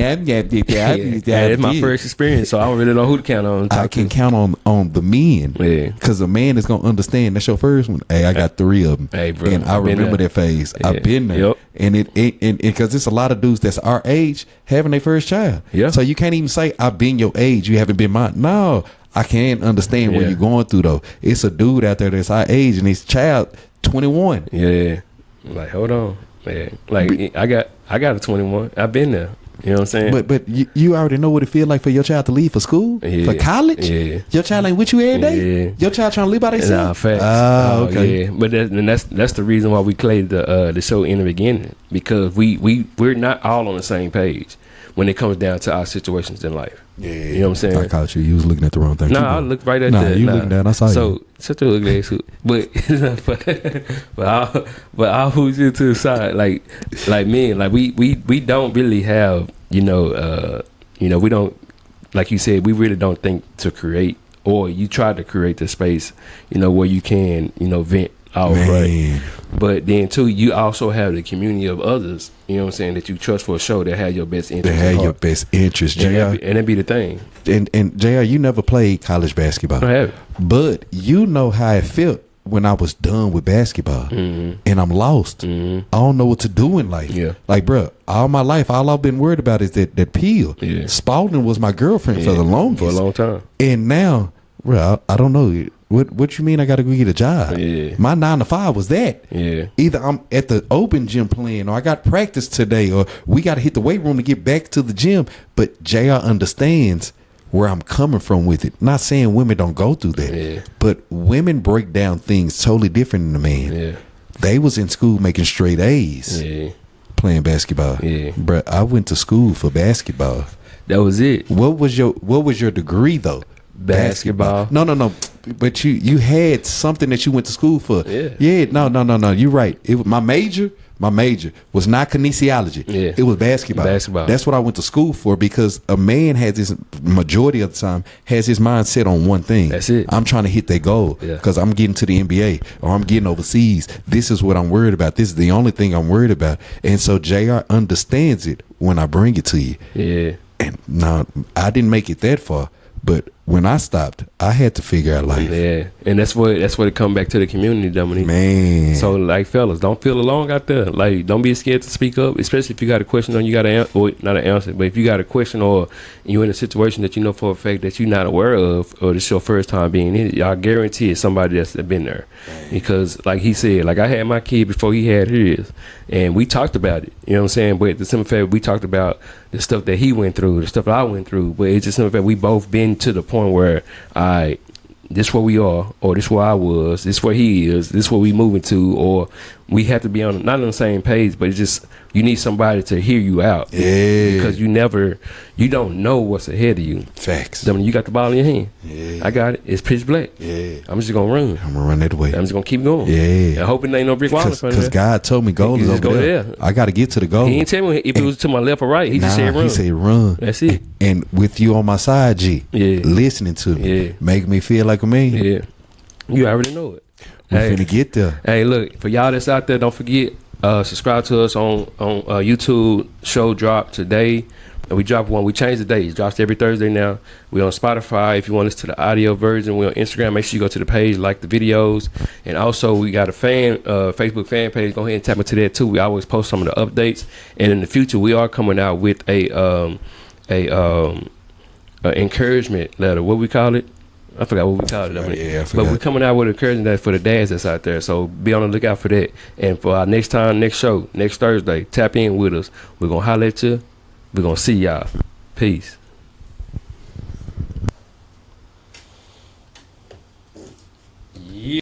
my first experience, so I don't really know who to count on. I can count on the men, because the man is gonna understand. That's your first one. Hey, I got 3 of them, hey, bro, and I remember that phase. Yeah. I've been there, and it because it's a lot of dudes that's our age having their first child. Yeah. So you can't even say I've been your age. You haven't been mine. No, I can't understand what you're going through though. It's a dude out there that's our age and his child 21. Yeah. Like, hold on, man. Like, I got a 21. I've been there. You know what I'm saying? But you already know what it feels like for your child to leave for school, for college. Yeah. Your child ain't with you every day. Yeah. Your child trying to live by themselves. Nah, facts. Okay. Yeah. But that's the reason why we played the show in the beginning, because we're not all on the same page when it comes down to our situations in life. Yeah. You know what I'm saying? I caught you. You was looking at the wrong thing. No, I looked right at that. You looking down. I saw you. So shut your ugly ass up. But I'll move you to the side. Like men, like we don't really have, we don't, like you said, we really don't think to create, or you try to create the space, where you can, vent out, right? But then too, you also have the community of others, that you trust for a show that have your best interest. They have your best interest, JR. And that be the thing. And JR, you never played college basketball. I haven't. But you know how it felt when I was done with basketball, and I'm lost. I don't know what to do in life. Yeah. Like, bro, all my life, all I've been worried about is that pill. Yeah. Spalding was my girlfriend for the longest. For a long time. And now, bro, I don't know. What you mean I got to go get a job? Yeah. My 9 to 5 was that. Yeah. Either I'm at the open gym playing, or I got practice today, or we got to hit the weight room to get back to the gym. But JR understands where I'm coming from with it. Not saying women don't go through that, but women break down things totally different than a man. Yeah. They was in school making straight A's, playing basketball. Yeah. Bro, I went to school for basketball. That was it. What was your degree though? Basketball. No. But you had something that you went to school for. Yeah. No. You're right. It was my major was not kinesiology. Yeah. It was basketball. That's what I went to school for, because a man has this, majority of the time, has his mind set on one thing. That's it. I'm trying to hit that goal because I'm getting to the NBA or I'm getting overseas. This is what I'm worried about. This is the only thing I'm worried about. And so JR understands it when I bring it to you. Yeah. And now I didn't make it that far, but when I stopped, I had to figure out life. Yeah, and that's what it come back to the community, Dominique. Man. So, like, fellas, don't feel alone out there. Like, don't be scared to speak up, especially if you got a question or you got or not an answer, but if you got a question or you're in a situation that you know for a fact that you're not aware of, or this your first time being in it, I guarantee it's somebody that's been there. Because, like he said, like, I had my kid before he had his, and we talked about it. You know what I'm saying? But the simple fact, we talked about the stuff that he went through, the stuff that I went through. But it's just simple fact, we both been to the point where this where we are, or this where I was, this where he is, this where we moving to, or we have to be not on the same page, but it's just you need somebody to hear you out. Yeah. Because you don't know what's ahead of you. Facts. I mean, you got the ball in your hand. Yeah. I got it. It's pitch black. Yeah. I'm just gonna run. I'm gonna run that way. I'm just gonna keep going. Yeah. I hoping there ain't no brick wall in front of me. Because God told me goal is over there. I got to get to the goal. He ain't tell me if it was to my left or right. He just said run. He said run. That's it. And with you on my side, G, listening to me, make me feel like a man. Yeah. You already know it. We're finna get there. Hey, look, for y'all that's out there, don't forget, subscribe to us on YouTube. Show drop today. And we drop one. We changed the day. It drops every Thursday now. We're on Spotify. If you want to listen to the audio version, we're on Instagram. Make sure you go to the page, like the videos. And also, we got a Facebook fan page. Go ahead and tap into that too. We always post some of the updates. And in the future, we are coming out with a encouragement letter. What we call it? I forgot what we called it. I forgot. But we're coming out with encouragement for the dads that's out there. So be on the lookout for that. And for our next show, next Thursday, tap in with us. We're going to holler at you. We're going to see y'all. Peace.